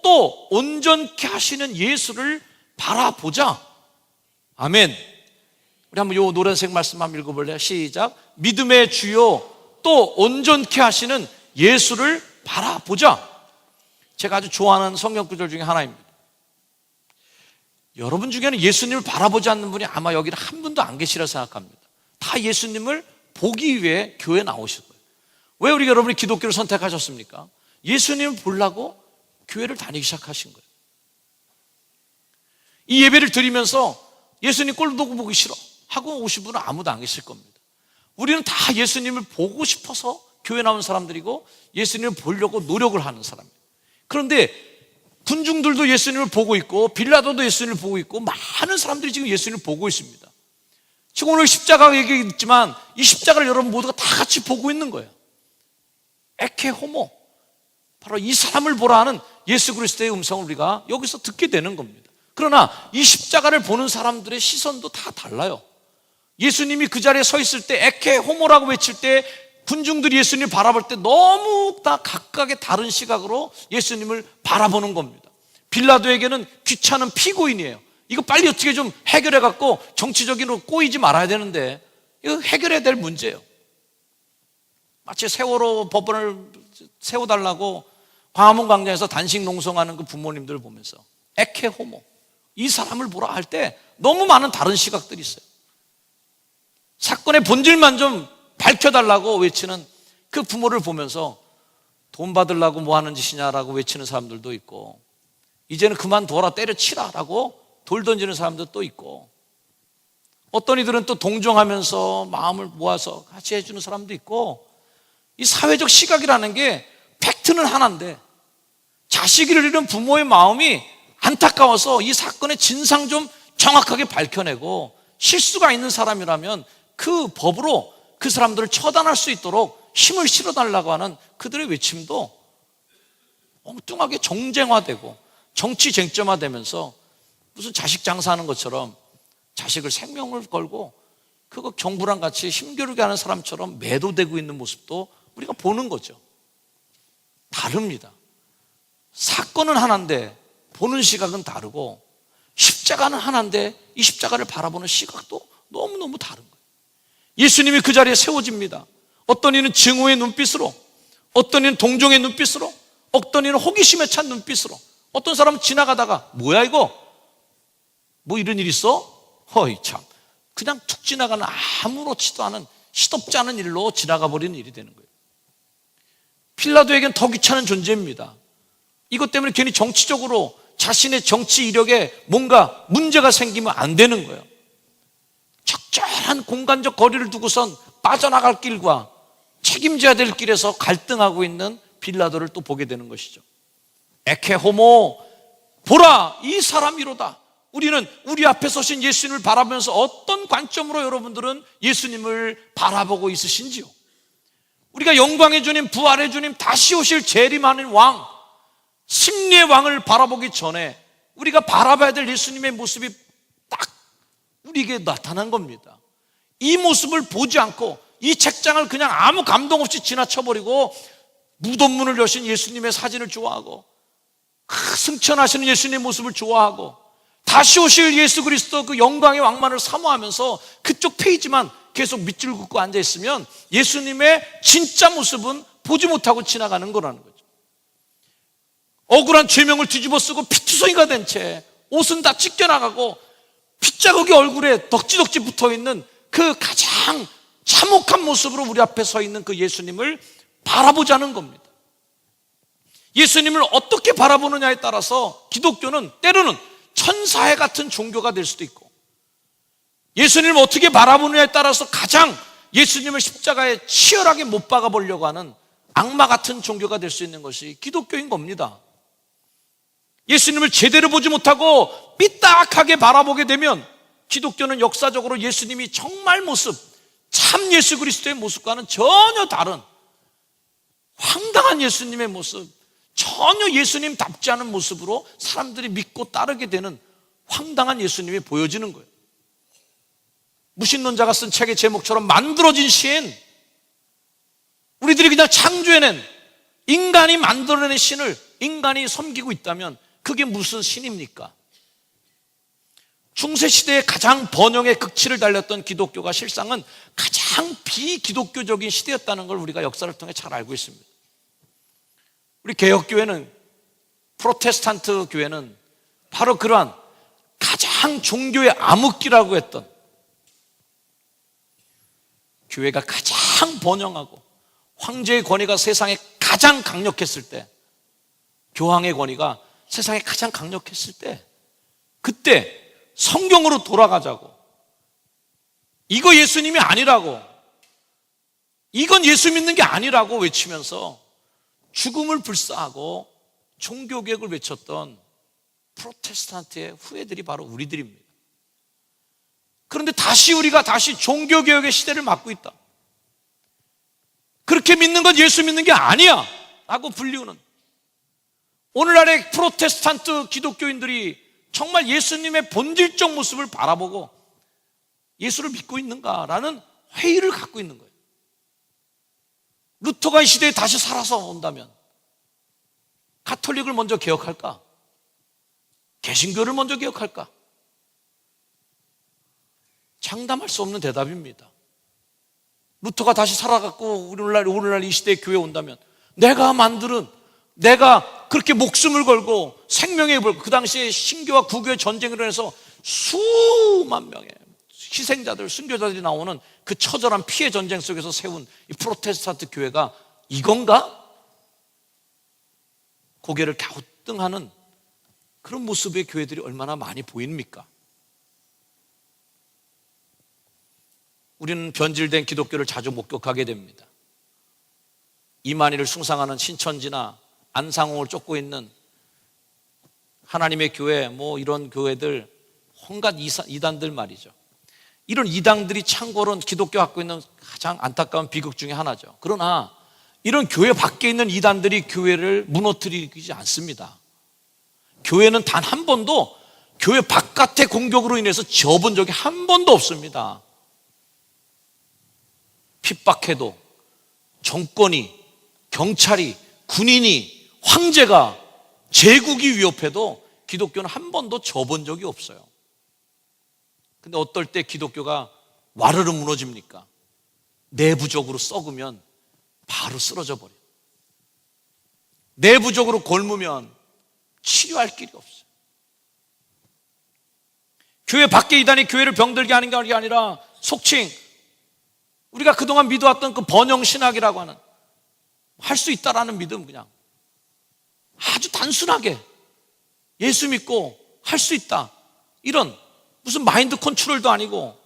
또 온전케 하시는 예수를 바라보자. 아멘. 우리 한번 요 노란색 말씀 한번 읽어볼래요? 시작. 믿음의 주요, 또 온전케 하시는 예수를 바라보자. 제가 아주 좋아하는 성경 구절 중에 하나입니다. 여러분 중에는 예수님을 바라보지 않는 분이 아마 여기는 한 분도 안 계시라 생각합니다. 다 예수님을 보기 위해 교회에 나오실 거예요. 왜 우리가 여러분이 기독교를 선택하셨습니까? 예수님을 보려고 교회를 다니기 시작하신 거예요. 이 예배를 드리면서 예수님 꼴도 보기 싫어 하고 오신 분은 아무도 안 계실 겁니다. 우리는 다 예수님을 보고 싶어서 교회 나온 사람들이고 예수님을 보려고 노력을 하는 사람이에요. 그런데 군중들도 예수님을 보고 있고 빌라도도 예수님을 보고 있고 많은 사람들이 지금 예수님을 보고 있습니다. 지금 오늘 십자가 얘기했지만 이 십자가를 여러분 모두가 다 같이 보고 있는 거예요. 에케 호모, 바로 이 사람을 보라 하는 예수 그리스도의 음성을 우리가 여기서 듣게 되는 겁니다. 그러나 이 십자가를 보는 사람들의 시선도 다 달라요. 예수님이 그 자리에 서 있을 때 에케 호모라고 외칠 때 군중들이 예수님을 바라볼 때 너무 다 각각의 다른 시각으로 예수님을 바라보는 겁니다. 빌라도에게는 귀찮은 피고인이에요. 이거 빨리 어떻게 좀 해결해 갖고 정치적으로 꼬이지 말아야 되는데 이거 해결해야 될 문제예요. 마치 세월호 법원을 세워달라고 광화문 광장에서 단식 농성하는 그 부모님들을 보면서 에케 호모, 이 사람을 보라 할 때 너무 많은 다른 시각들이 있어요. 사건의 본질만 좀 밝혀달라고 외치는 그 부모를 보면서 돈 받으려고 뭐 하는 짓이냐라고 외치는 사람들도 있고, 이제는 그만둬라, 때려치라라고 돌 던지는 사람들도 또 있고, 어떤 이들은 또 동정하면서 마음을 모아서 같이 해주는 사람도 있고, 이 사회적 시각이라는 게 팩트는 하나인데 자식을 잃은 부모의 마음이 안타까워서 이 사건의 진상 좀 정확하게 밝혀내고 실수가 있는 사람이라면 그 법으로 그 사람들을 처단할 수 있도록 힘을 실어달라고 하는 그들의 외침도 엉뚱하게 정쟁화되고 정치 쟁점화되면서 무슨 자식 장사하는 것처럼 자식을 생명을 걸고 그거 경부랑 같이 힘겨루게 하는 사람처럼 매도되고 있는 모습도 우리가 보는 거죠. 다릅니다. 사건은 하나인데 보는 시각은 다르고, 십자가는 하나인데 이 십자가를 바라보는 시각도 너무너무 다른 거예요. 예수님이 그 자리에 세워집니다. 어떤 이는 증오의 눈빛으로, 어떤 이는 동정의 눈빛으로, 어떤 이는 호기심에 찬 눈빛으로, 어떤 사람은 지나가다가 뭐야 이거? 뭐 이런 일 있어? 허이 참, 그냥 툭 지나가는 아무렇지도 않은 시덥지 않은 일로 지나가 버리는 일이 되는 거예요. 빌라도에겐 더 귀찮은 존재입니다. 이것 때문에 괜히 정치적으로 자신의 정치 이력에 뭔가 문제가 생기면 안 되는 거예요. 적절한 공간적 거리를 두고선 빠져나갈 길과 책임져야 될 길에서 갈등하고 있는 빌라도를 또 보게 되는 것이죠. 에케 호모, 보라 이 사람이로다. 우리는 우리 앞에 서신 예수님을 바라보면서 어떤 관점으로 여러분들은 예수님을 바라보고 있으신지요? 우리가 영광의 주님, 부활의 주님, 다시 오실 재림하는 왕, 승리의 왕을 바라보기 전에 우리가 바라봐야 될 예수님의 모습이 딱 우리에게 나타난 겁니다. 이 모습을 보지 않고 이 책장을 그냥 아무 감동 없이 지나쳐버리고 무덤문을 여신 예수님의 사진을 좋아하고 승천하시는 예수님의 모습을 좋아하고 다시 오실 예수 그리스도 그 영광의 왕만을 사모하면서 그쪽 페이지만 계속 밑줄 긋고 앉아있으면 예수님의 진짜 모습은 보지 못하고 지나가는 거라는 거죠. 억울한 죄명을 뒤집어 쓰고 피투성이가 된 채 옷은 다 찢겨나가고 핏자국이 얼굴에 덕지덕지 붙어있는 그 가장 참혹한 모습으로 우리 앞에 서 있는 그 예수님을 바라보자는 겁니다. 예수님을 어떻게 바라보느냐에 따라서 기독교는 때로는 천사회 같은 종교가 될 수도 있고, 예수님을 어떻게 바라보느냐에 따라서 가장 예수님을 십자가에 치열하게 못 박아 보려고 하는 악마 같은 종교가 될 수 있는 것이 기독교인 겁니다. 예수님을 제대로 보지 못하고 삐딱하게 바라보게 되면 기독교는 역사적으로 예수님이 정말 모습, 참 예수 그리스도의 모습과는 전혀 다른 황당한 예수님의 모습, 전혀 예수님답지 않은 모습으로 사람들이 믿고 따르게 되는 황당한 예수님이 보여지는 거예요. 무신론자가 쓴 책의 제목처럼 만들어진 신, 우리들이 그냥 창조해낸, 인간이 만들어낸 신을 인간이 섬기고 있다면 그게 무슨 신입니까? 중세시대에 가장 번영의 극치를 달렸던 기독교가 실상은 가장 비기독교적인 시대였다는 걸 우리가 역사를 통해 잘 알고 있습니다. 우리 개혁교회는, 프로테스탄트 교회는 바로 그러한 가장 종교의 암흑기라고 했던, 교회가 가장 번영하고 황제의 권위가 세상에 가장 강력했을 때, 교황의 권위가 세상에 가장 강력했을 때, 그때 성경으로 돌아가자고, 이거 예수님이 아니라고, 이건 예수 믿는 게 아니라고 외치면서 죽음을 불사하고 종교개혁을 외쳤던 프로테스탄트의 후예들이 바로 우리들입니다. 그런데 우리가 다시 종교개혁의 시대를 맞고 있다, 그렇게 믿는 건 예수 믿는 게 아니야 라고 불리우는 오늘날의 프로테스탄트 기독교인들이 정말 예수님의 본질적 모습을 바라보고 예수를 믿고 있는가라는 회의를 갖고 있는 거예요. 루터가 이 시대에 다시 살아서 온다면 가톨릭을 먼저 개혁할까? 개신교를 먼저 개혁할까? 장담할 수 없는 대답입니다. 루터가 다시 살아갖고 오늘날 이 시대에 교회에 온다면 내가 그렇게 목숨을 걸고 생명에 걸고, 그 당시에 신교와 구교의 전쟁으로 해서 수만 명의 희생자들, 순교자들이 나오는 그 처절한 피해 전쟁 속에서 세운 이 프로테스탄트 교회가 이건가? 고개를 갸우뚱하는 그런 모습의 교회들이 얼마나 많이 보입니까? 우리는 변질된 기독교를 자주 목격하게 됩니다. 이만희를 숭상하는 신천지나 안상홍을 쫓고 있는 하나님의 교회, 이런 교회들, 온갖 이단들 말이죠. 이런 이단들이 참고로는 기독교 갖고 있는 가장 안타까운 비극 중에 하나죠. 그러나 이런 교회 밖에 있는 이단들이 교회를 무너뜨리지 않습니다. 교회는 단 한 번도 교회 바깥의 공격으로 인해서 접은 적이 한 번도 없습니다. 핍박해도 정권이, 경찰이, 군인이, 황제가, 제국이 위협해도 기독교는 한 번도 져본 적이 없어요. 근데 어떨 때 기독교가 와르르 무너집니까? 내부적으로 썩으면 바로 쓰러져 버려요. 내부적으로 골무면 치료할 길이 없어요. 교회 밖에 이단이 교회를 병들게 하는 게 아니라 속칭 우리가 그동안 믿어왔던 그 번영신학이라고 하는 할 수 있다라는 믿음, 그냥 아주 단순하게 예수 믿고 할 수 있다, 이런 무슨 마인드 컨트롤도 아니고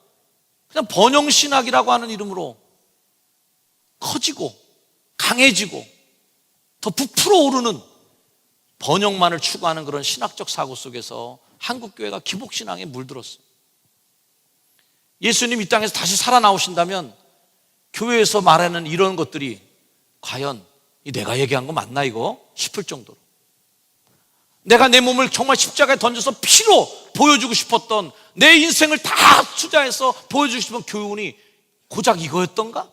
그냥 번영신학이라고 하는 이름으로 커지고 강해지고 더 부풀어 오르는 번영만을 추구하는 그런 신학적 사고 속에서 한국교회가 기복신앙에 물들었어요. 예수님 이 땅에서 다시 살아나오신다면 교회에서 말하는 이런 것들이 과연 내가 얘기한 거 맞나 이거 싶을 정도로, 내가 내 몸을 정말 십자가에 던져서 피로 보여주고 싶었던, 내 인생을 다 투자해서 보여주고 싶은 교훈이 고작 이거였던가?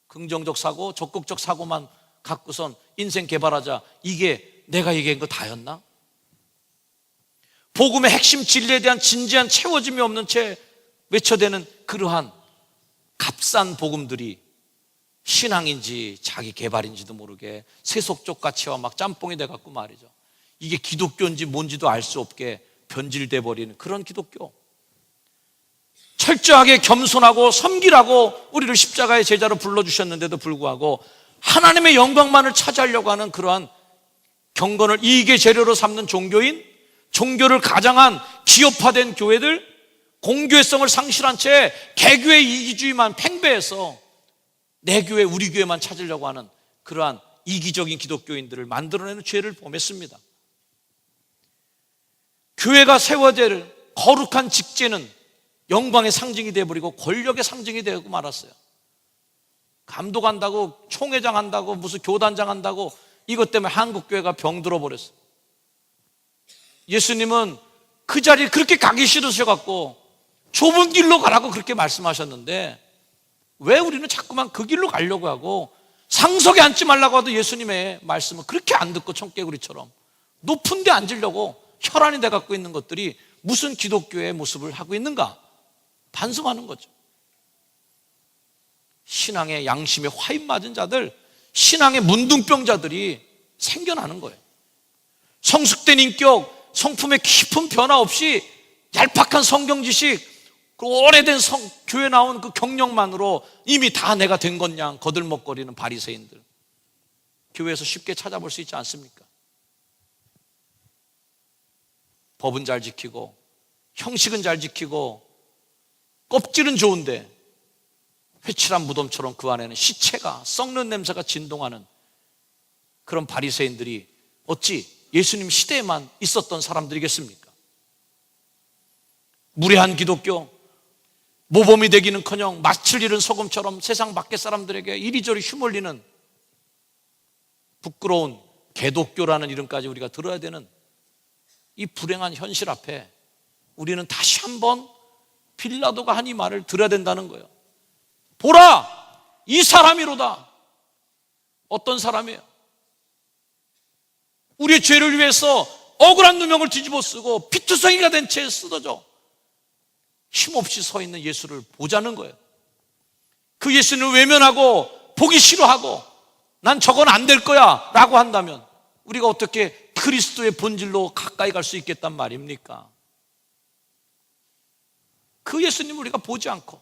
긍정적 사고, 적극적 사고만 갖고선 인생 개발하자, 이게 내가 얘기한 거 다였나? 복음의 핵심 진리에 대한 진지한 채워짐이 없는 채 외쳐대는 그러한 값싼 복음들이 신앙인지 자기 개발인지도 모르게 세속적 가치와 막 짬뽕이 돼갖고 말이죠, 이게 기독교인지 뭔지도 알 수 없게 변질돼 버리는 그런 기독교. 철저하게 겸손하고 섬기라고 우리를 십자가의 제자로 불러주셨는데도 불구하고 하나님의 영광만을 차지하려고 하는 그러한 경건을 이익의 재료로 삼는 종교인, 종교를 가장한 기업화된 교회들, 공교회성을 상실한 채 개교의 이기주의만 팽배해서 내 교회, 우리 교회만 찾으려고 하는 그러한 이기적인 기독교인들을 만들어내는 죄를 범했습니다. 교회가 세워질 거룩한 직제는 영광의 상징이 되어버리고 권력의 상징이 되고 말았어요. 감독한다고, 총회장 한다고, 무슨 교단장 한다고, 이것 때문에 한국교회가 병들어 버렸어요. 예수님은 그 자리에 그렇게 가기 싫으셔갖고 좁은 길로 가라고 그렇게 말씀하셨는데 왜 우리는 자꾸만 그 길로 가려고 하고, 상석에 앉지 말라고 하도 예수님의 말씀을 그렇게 안 듣고 청개구리처럼 높은 데 앉으려고 혈안이 돼 갖고 있는 것들이 무슨 기독교의 모습을 하고 있는가 반성하는 거죠. 신앙의 양심에 화인 맞은 자들, 신앙의 문둥병자들이 생겨나는 거예요. 성숙된 인격, 성품의 깊은 변화 없이 얄팍한 성경 지식, 그 오래된 교회 나온 그 경력만으로 이미 다 내가 된 것냥 거들먹거리는 바리새인들, 교회에서 쉽게 찾아볼 수 있지 않습니까? 법은 잘 지키고 형식은 잘 지키고 껍질은 좋은데 회칠한 무덤처럼 그 안에는 시체가, 썩는 냄새가 진동하는 그런 바리새인들이 어찌 예수님 시대에만 있었던 사람들이겠습니까? 무례한 기독교, 모범이 되기는커녕 마칠 잃은 소금처럼 세상 밖의 사람들에게 이리저리 휘몰리는 부끄러운 개독교라는 이름까지 우리가 들어야 되는 이 불행한 현실 앞에 우리는 다시 한번 빌라도가 한 이 말을 들어야 된다는 거예요. 보라, 이 사람이로다. 어떤 사람이에요? 우리의 죄를 위해서 억울한 누명을 뒤집어 쓰고 피투성이가 된 채 쓰러져 힘없이 서 있는 예수를 보자는 거예요. 그 예수를 외면하고 보기 싫어하고 난 저건 안 될 거야 라고 한다면 우리가 어떻게 그리스도의 본질로 가까이 갈 수 있겠단 말입니까? 그 예수님을 우리가 보지 않고,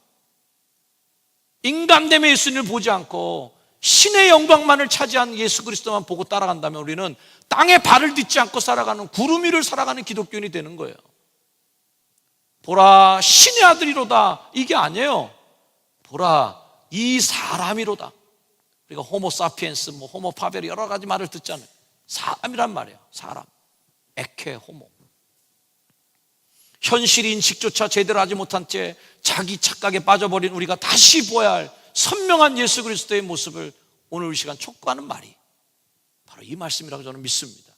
인간됨의 예수님을 보지 않고 신의 영광만을 차지한 예수 그리스도만 보고 따라간다면 우리는 땅에 발을 딛지 않고 살아가는 구름 위를 살아가는 기독교인이 되는 거예요. 보라, 신의 아들이로다, 이게 아니에요. 보라, 이 사람이로다. 우리가 호모 사피엔스, 호모 파베르 여러 가지 말을 듣잖아요. 사람이란 말이에요. 사람, 에케 호모. 현실 인식조차 제대로 하지 못한 채 자기 착각에 빠져버린 우리가 다시 보아야 할 선명한 예수 그리스도의 모습을 오늘 이 시간 촉구하는 말이 바로 이 말씀이라고 저는 믿습니다.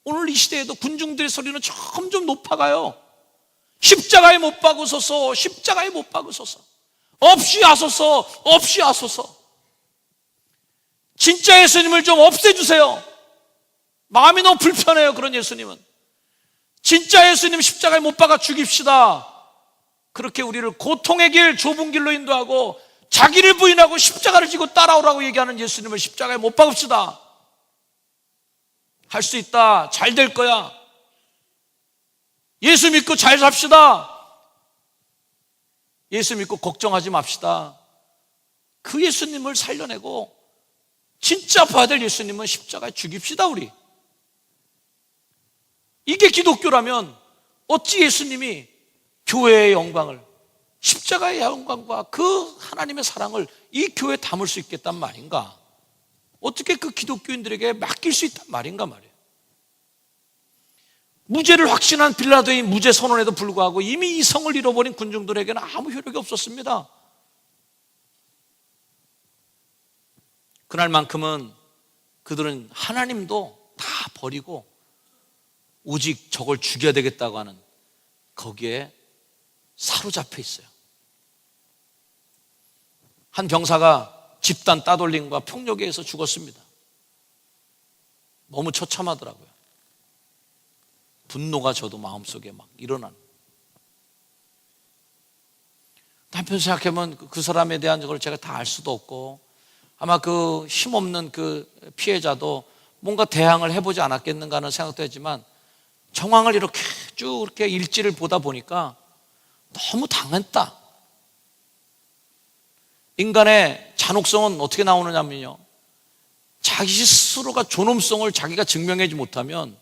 오늘 이 시대에도 군중들의 소리는 점점 높아가요. 십자가에 못 박으소서, 십자가에 못 박으소서. 없이 하소서, 없이 하소서. 진짜 예수님을 좀 없애주세요. 마음이 너무 불편해요, 그런 예수님은. 진짜 예수님 십자가에 못 박아 죽입시다. 그렇게 우리를 고통의 길, 좁은 길로 인도하고 자기를 부인하고 십자가를 지고 따라오라고 얘기하는 예수님을 십자가에 못 박읍시다. 할 수 있다. 잘 될 거야. 예수 믿고 잘 삽시다. 예수 믿고 걱정하지 맙시다. 그 예수님을 살려내고 진짜 봐야 될 예수님은 십자가에 죽입시다, 우리. 이게 기독교라면 어찌 예수님이 교회의 영광을, 십자가의 영광과 그 하나님의 사랑을 이 교회에 담을 수 있겠단 말인가? 어떻게 그 기독교인들에게 맡길 수 있단 말인가 말이에요. 무죄를 확신한 빌라도의 무죄 선언에도 불구하고 이미 이성을 잃어버린 군중들에게는 아무 효력이 없었습니다. 그날만큼은 그들은 하나님도 다 버리고 오직 저걸 죽여야 되겠다고 하는 거기에 사로잡혀 있어요. 한 병사가 집단 따돌림과 폭력에 의해서 죽었습니다. 너무 처참하더라고요. 분노가 저도 마음속에 막 일어나는. 한편 생각해보면 그 사람에 대한 걸 제가 다 알 수도 없고 아마 그 힘없는 그 피해자도 뭔가 대항을 해보지 않았겠는가 하는 생각도 했지만 정황을 이렇게 쭉 이렇게 일지를 보다 보니까 너무 당했다. 인간의 잔혹성은 어떻게 나오느냐면요, 자기 스스로가 존엄성을 자기가 증명하지 못하면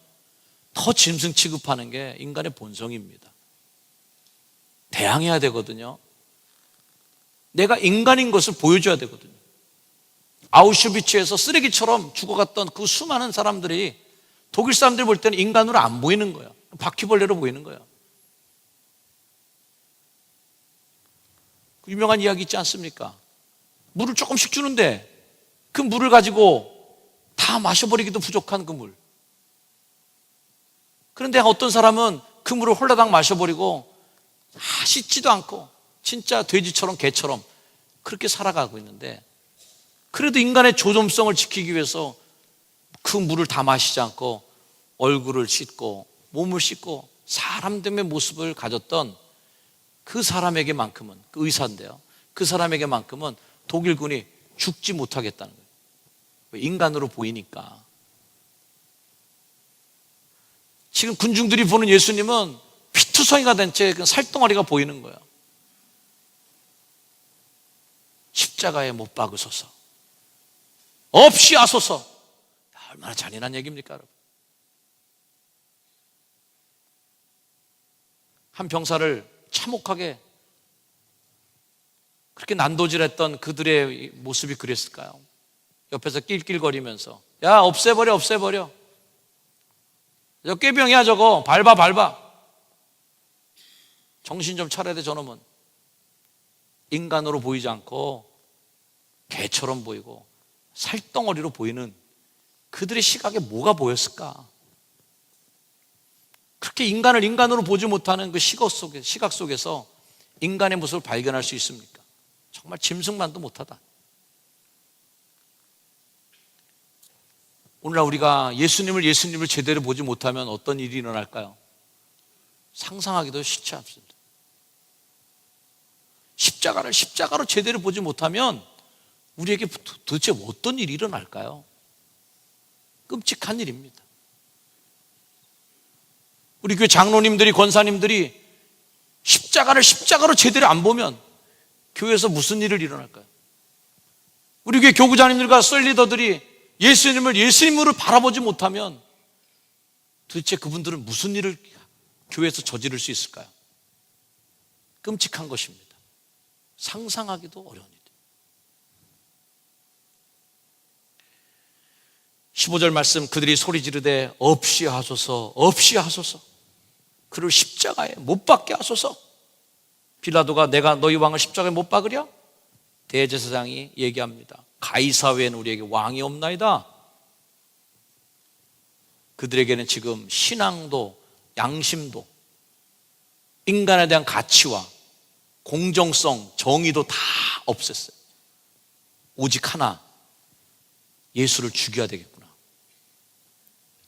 더 짐승 취급하는 게 인간의 본성입니다. 대항해야 되거든요. 내가 인간인 것을 보여줘야 되거든요. 아우슈비츠에서 쓰레기처럼 죽어갔던 그 수많은 사람들이 독일 사람들이 볼 때는 인간으로 안 보이는 거예요. 바퀴벌레로 보이는 거예요. 유명한 이야기 있지 않습니까? 물을 조금씩 주는데 그 물을 가지고 다 마셔버리기도 부족한 그 물. 그런데 어떤 사람은 그 물을 홀라당 마셔버리고 씻지도 않고 진짜 돼지처럼 개처럼 그렇게 살아가고 있는데, 그래도 인간의 존엄성을 지키기 위해서 그 물을 다 마시지 않고 얼굴을 씻고 몸을 씻고 사람됨의 모습을 가졌던 그 사람에게만큼은, 그 의사인데요, 그 사람에게만큼은 독일군이 죽지 못하겠다는 거예요. 인간으로 보이니까. 지금 군중들이 보는 예수님은 피투성이가 된 채 살덩어리가 보이는 거예요. 십자가에 못 박으소서, 없이 하소서. 얼마나 잔인한 얘기입니까, 여러분? 한 병사를 참혹하게 그렇게 난도질했던 그들의 모습이 그랬을까요? 옆에서 낄낄거리면서 야, 없애버려, 없애버려. 저 꾀병이야 저거, 밟아. 정신 좀 차려야 돼. 저놈은 인간으로 보이지 않고 개처럼 보이고 살덩어리로 보이는 그들의 시각에 뭐가 보였을까? 그렇게 인간을 인간으로 보지 못하는 그 시각 속에서 인간의 모습을 발견할 수 있습니까? 정말 짐승만도 못하다. 오늘날 우리가 예수님을 제대로 보지 못하면 어떤 일이 일어날까요? 상상하기도 쉽지 않습니다. 십자가로 제대로 보지 못하면 우리에게 도대체 어떤 일이 일어날까요? 끔찍한 일입니다. 우리 교회 장로님들이, 권사님들이 십자가로 제대로 안 보면 교회에서 무슨 일을 일어날까요? 우리 교회 교구장님들과 썰리더들이 예수님을 예수님으로 바라보지 못하면 도대체 그분들은 무슨 일을 교회에서 저지를 수 있을까요? 끔찍한 것입니다. 상상하기도 어려운 일. 15절 말씀, 그들이 소리 지르되 없이 하소서, 없이 하소서. 그를 십자가에 못 박게 하소서. 빌라도가 내가 너희 왕을 십자가에 못 박으랴? 대제사장이 얘기합니다. 가이사 외에는 우리에게 왕이 없나이다. 그들에게는 지금 신앙도 양심도 인간에 대한 가치와 공정성, 정의도 다 없앴어요. 오직 하나, 예수를 죽여야 되겠구나.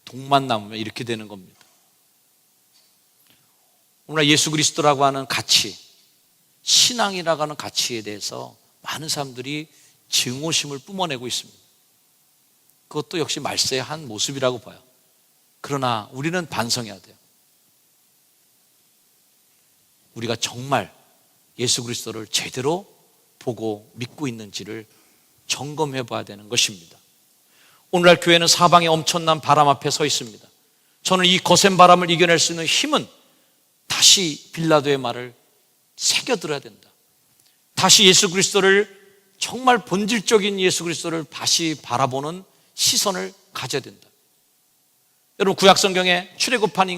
독만 남으면 이렇게 되는 겁니다. 오늘 예수 그리스도라고 하는 가치, 신앙이라고 하는 가치에 대해서 많은 사람들이 증오심을 뿜어내고 있습니다. 그것도 역시 말세의 한 모습이라고 봐요. 그러나 우리는 반성해야 돼요. 우리가 정말 예수 그리스도를 제대로 보고 믿고 있는지를 점검해 봐야 되는 것입니다. 오늘날 교회는 사방에 엄청난 바람 앞에 서 있습니다. 저는 이 거센 바람을 이겨낼 수 있는 힘은 다시 빌라도의 말을 새겨들어야 된다. 다시 예수 그리스도를, 정말 본질적인 예수 그리스도를 다시 바라보는 시선을 가져야 된다. 여러분, 구약성경에 출애굽한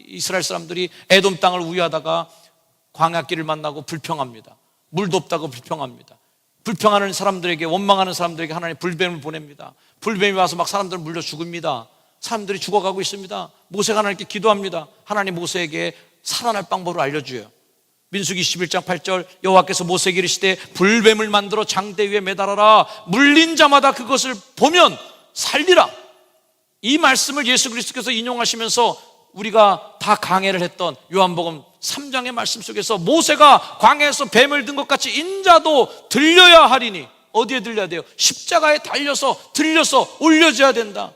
이스라엘 사람들이 에돔 땅을 우회하다가 광야길을 만나고 불평합니다. 물도 없다고 불평합니다. 불평하는 사람들에게, 원망하는 사람들에게 하나님 불뱀을 보냅니다. 불뱀이 와서 막 사람들을 물려 죽입니다. 사람들이 죽어가고 있습니다. 모세가 하나님께 기도합니다. 하나님 모세에게 살아날 방법을 알려줘요. 민수기 11장 8절, 여호와께서 모세에게 이르시되 불뱀을 만들어 장대 위에 매달아라. 물린 자마다 그것을 보면 살리라. 이 말씀을 예수 그리스도께서 인용하시면서 우리가 다 강해를 했던 요한복음 3장의 말씀 속에서 모세가 광야에서 뱀을 든 것 같이 인자도 들려야 하리니, 어디에 들려야 돼요? 십자가에 달려서 들려서 올려져야 된다.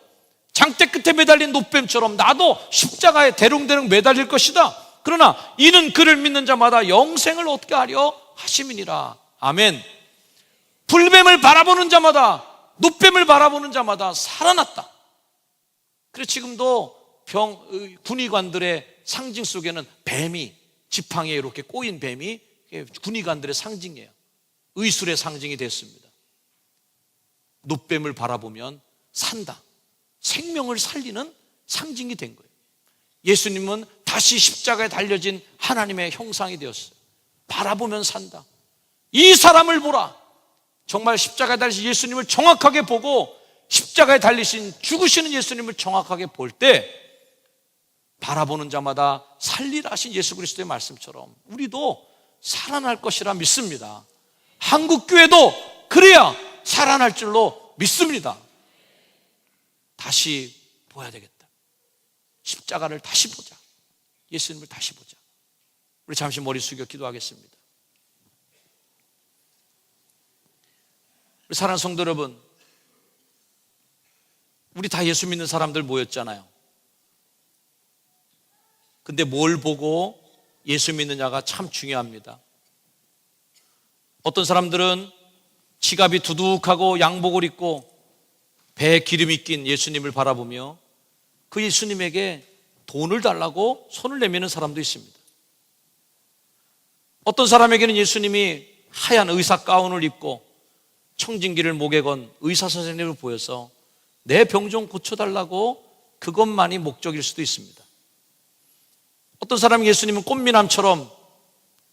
장대 끝에 매달린 노뱀처럼 나도 십자가에 대롱대롱 매달릴 것이다. 그러나 이는 그를 믿는 자마다 영생을 얻게 하려 하심이니라. 아멘. 불뱀을 바라보는 자마다, 노뱀을 바라보는 자마다 살아났다. 그래서 지금도 군의관들의 상징 속에는 뱀이, 지팡이에 이렇게 꼬인 뱀이 군의관들의 상징이에요. 의술의 상징이 됐습니다. 노뱀을 바라보면 산다. 생명을 살리는 상징이 된 거예요. 예수님은 다시 십자가에 달려진 하나님의 형상이 되었어요. 바라보면 산다. 이 사람을 보라. 정말 십자가에 달리신 예수님을 정확하게 보고 십자가에 달리신 죽으시는 예수님을 정확하게 볼 때 바라보는 자마다 살리라 하신 예수 그리스도의 말씀처럼 우리도 살아날 것이라 믿습니다. 한국교회도 그래야 살아날 줄로 믿습니다. 다시 보야 되겠다. 십자가를 다시 보자. 예수님을 다시 보자. 우리 잠시 머리 숙여 기도하겠습니다. 우리 사랑하는 성도 여러분, 우리 다 예수 믿는 사람들 모였잖아요. 근데 뭘 보고 예수 믿느냐가 참 중요합니다. 어떤 사람들은 지갑이 두둑하고 양복을 입고 배에 기름이 낀 예수님을 바라보며 그 예수님에게 돈을 달라고 손을 내미는 사람도 있습니다. 어떤 사람에게는 예수님이 하얀 의사 가운을 입고 청진기를 목에 건 의사 선생님을 보여서 내 병 좀 고쳐달라고 그것만이 목적일 수도 있습니다. 어떤 사람은 예수님은 꽃미남처럼,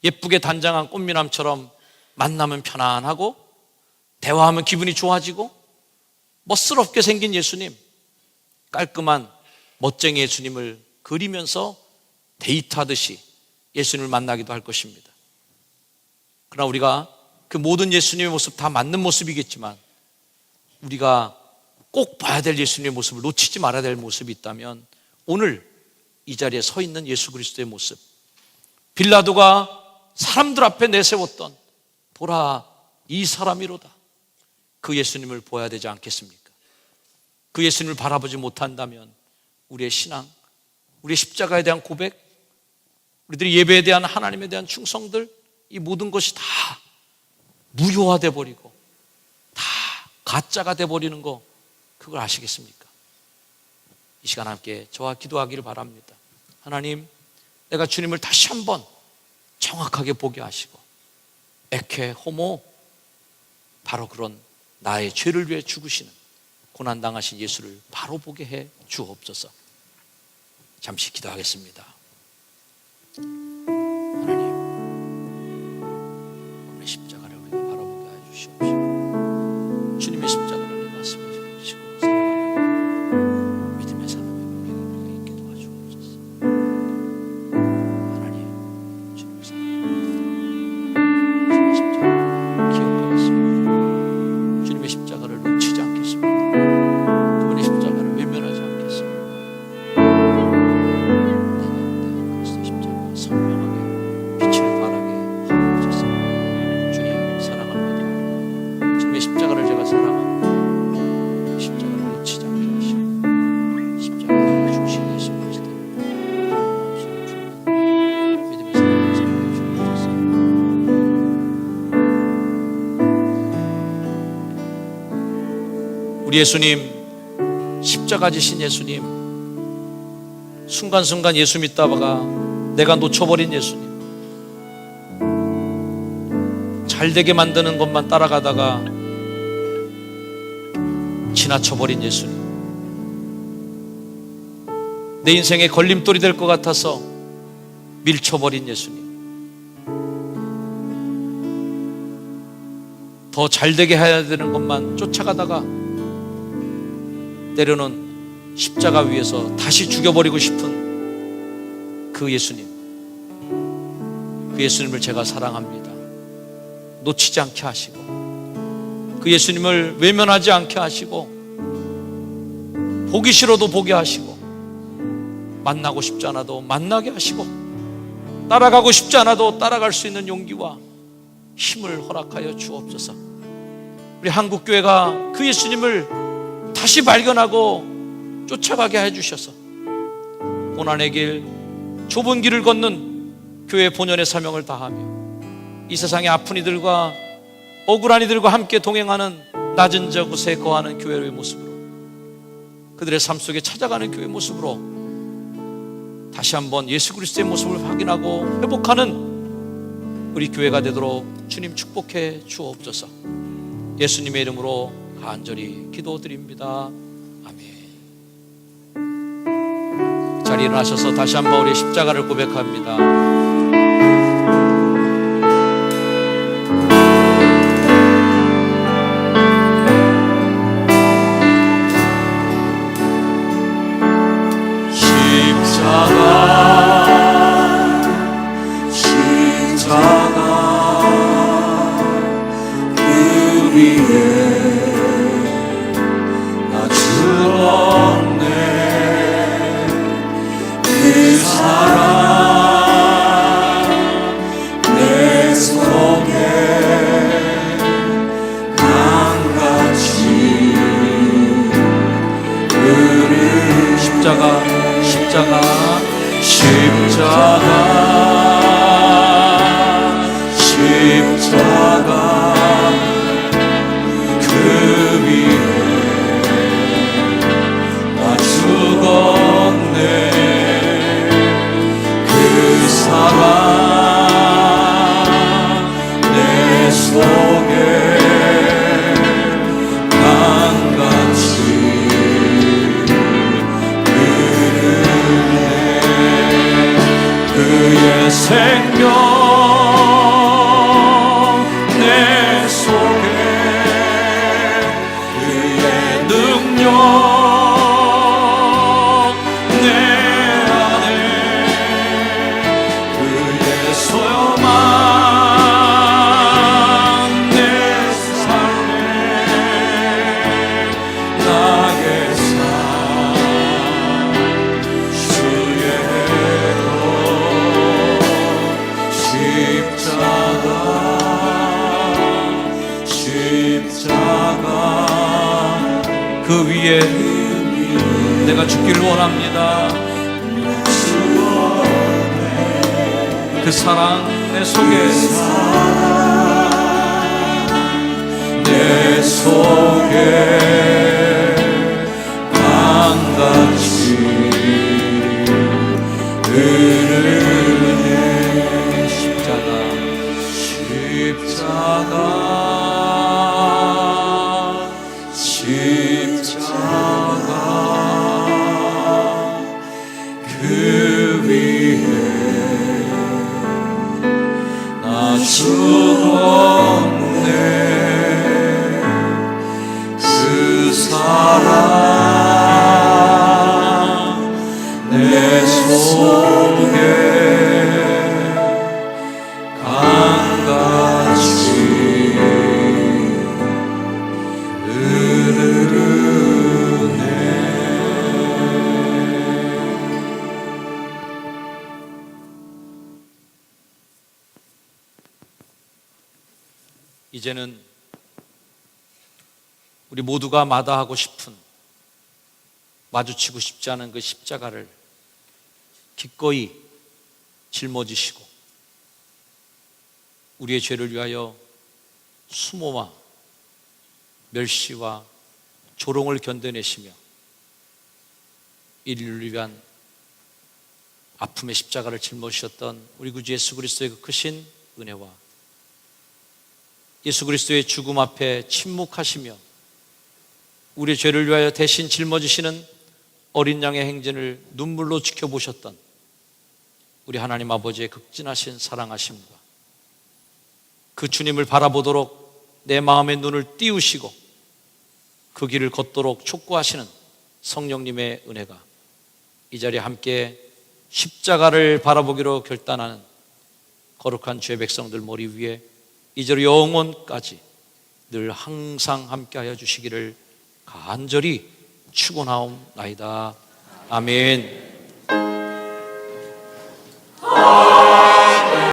예쁘게 단장한 꽃미남처럼 만나면 편안하고 대화하면 기분이 좋아지고 멋스럽게 생긴 예수님, 깔끔한 멋쟁이 예수님을 그리면서 데이트하듯이 예수님을 만나기도 할 것입니다. 그러나 우리가 그 모든 예수님의 모습 다 맞는 모습이겠지만 우리가 꼭 봐야 될 예수님의 모습을 놓치지 말아야 될 모습이 있다면 오늘 이 자리에 서 있는 예수 그리스도의 모습, 빌라도가 사람들 앞에 내세웠던 보라 이 사람이로다, 그 예수님을 보아야 되지 않겠습니까? 그 예수님을 바라보지 못한다면 우리의 신앙, 우리의 십자가에 대한 고백, 우리들의 예배에 대한 하나님에 대한 충성들, 이 모든 것이 다 무효화돼 버리고 다 가짜가 돼 버리는 거, 그걸 아시겠습니까? 이 시간 함께 저와 기도하기를 바랍니다. 하나님, 내가 주님을 다시 한번 정확하게 보게 하시고 에케 호모, 바로 그런 나의 죄를 위해 죽으시는 고난당하신 예수를 바로 보게 해 주옵소서. 잠시 기도하겠습니다. 하나님, 그의 십자가를 우리가 바라보게 해 주시옵시고 주님의 십자가를 우리가 말씀해 주시고 살아가는 믿음의 사람의 우리가 있게 도와주옵소서. 하나님, 주님을 사랑합니다. 우리 예수님, 십자가 지신 예수님, 순간순간 예수 믿다가 내가 놓쳐버린 예수님, 잘되게 만드는 것만 따라가다가 지나쳐버린 예수님, 내 인생에 걸림돌이 될 것 같아서 밀쳐버린 예수님, 더 잘되게 해야 되는 것만 쫓아가다가 때로는 십자가 위에서 다시 죽여버리고 싶은 그 예수님, 그 예수님을 제가 사랑합니다. 놓치지 않게 하시고, 그 예수님을 외면하지 않게 하시고, 보기 싫어도 보게 하시고, 만나고 싶지 않아도 만나게 하시고, 따라가고 싶지 않아도 따라갈 수 있는 용기와 힘을 허락하여 주옵소서. 우리 한국교회가 그 예수님을 다시 발견하고 쫓아가게 해주셔서 고난의 길, 좁은 길을 걷는 교회 본연의 사명을 다하며 이 세상의 아픈 이들과 억울한 이들과 함께 동행하는 낮은 저곳에 거하는 교회의 모습으로, 그들의 삶 속에 찾아가는 교회의 모습으로 다시 한번 예수 그리스도의 모습을 확인하고 회복하는 우리 교회가 되도록 주님 축복해 주옵소서. 예수님의 이름으로 간절히 기도드립니다. 아멘. 자리에 일어나셔서 다시 한번 우리의 십자가를 고백합니다. 그 위에 내가 죽기를 원합니다. 그 사랑 내 속에, 내 속에 강같이 흐르네. 십자가 그 위에 나 죽었네. 그 사랑 내 속에 강같이 이제는 우리 모두가 마다하고 싶은, 마주치고 싶지 않은 그 십자가를 기꺼이 짊어지시고 우리의 죄를 위하여 수모와 멸시와 조롱을 견뎌내시며 인류를 위한 아픔의 십자가를 짊어지셨던 우리 구주 예수 그리스도의 그 크신 은혜와 예수 그리스도의 죽음 앞에 침묵하시며 우리의 죄를 위하여 대신 짊어지시는 어린 양의 행진을 눈물로 지켜보셨던 우리 하나님 아버지의 극진하신 사랑하심과 그 주님을 바라보도록 내 마음의 눈을 띄우시고 그 길을 걷도록 촉구하시는 성령님의 은혜가 이 자리에 함께 십자가를 바라보기로 결단하는 거룩한 주의 백성들 머리 위에 이제로 영원까지 늘 항상 함께하여 주시기를 간절히 축원하옵나이다. 아멘.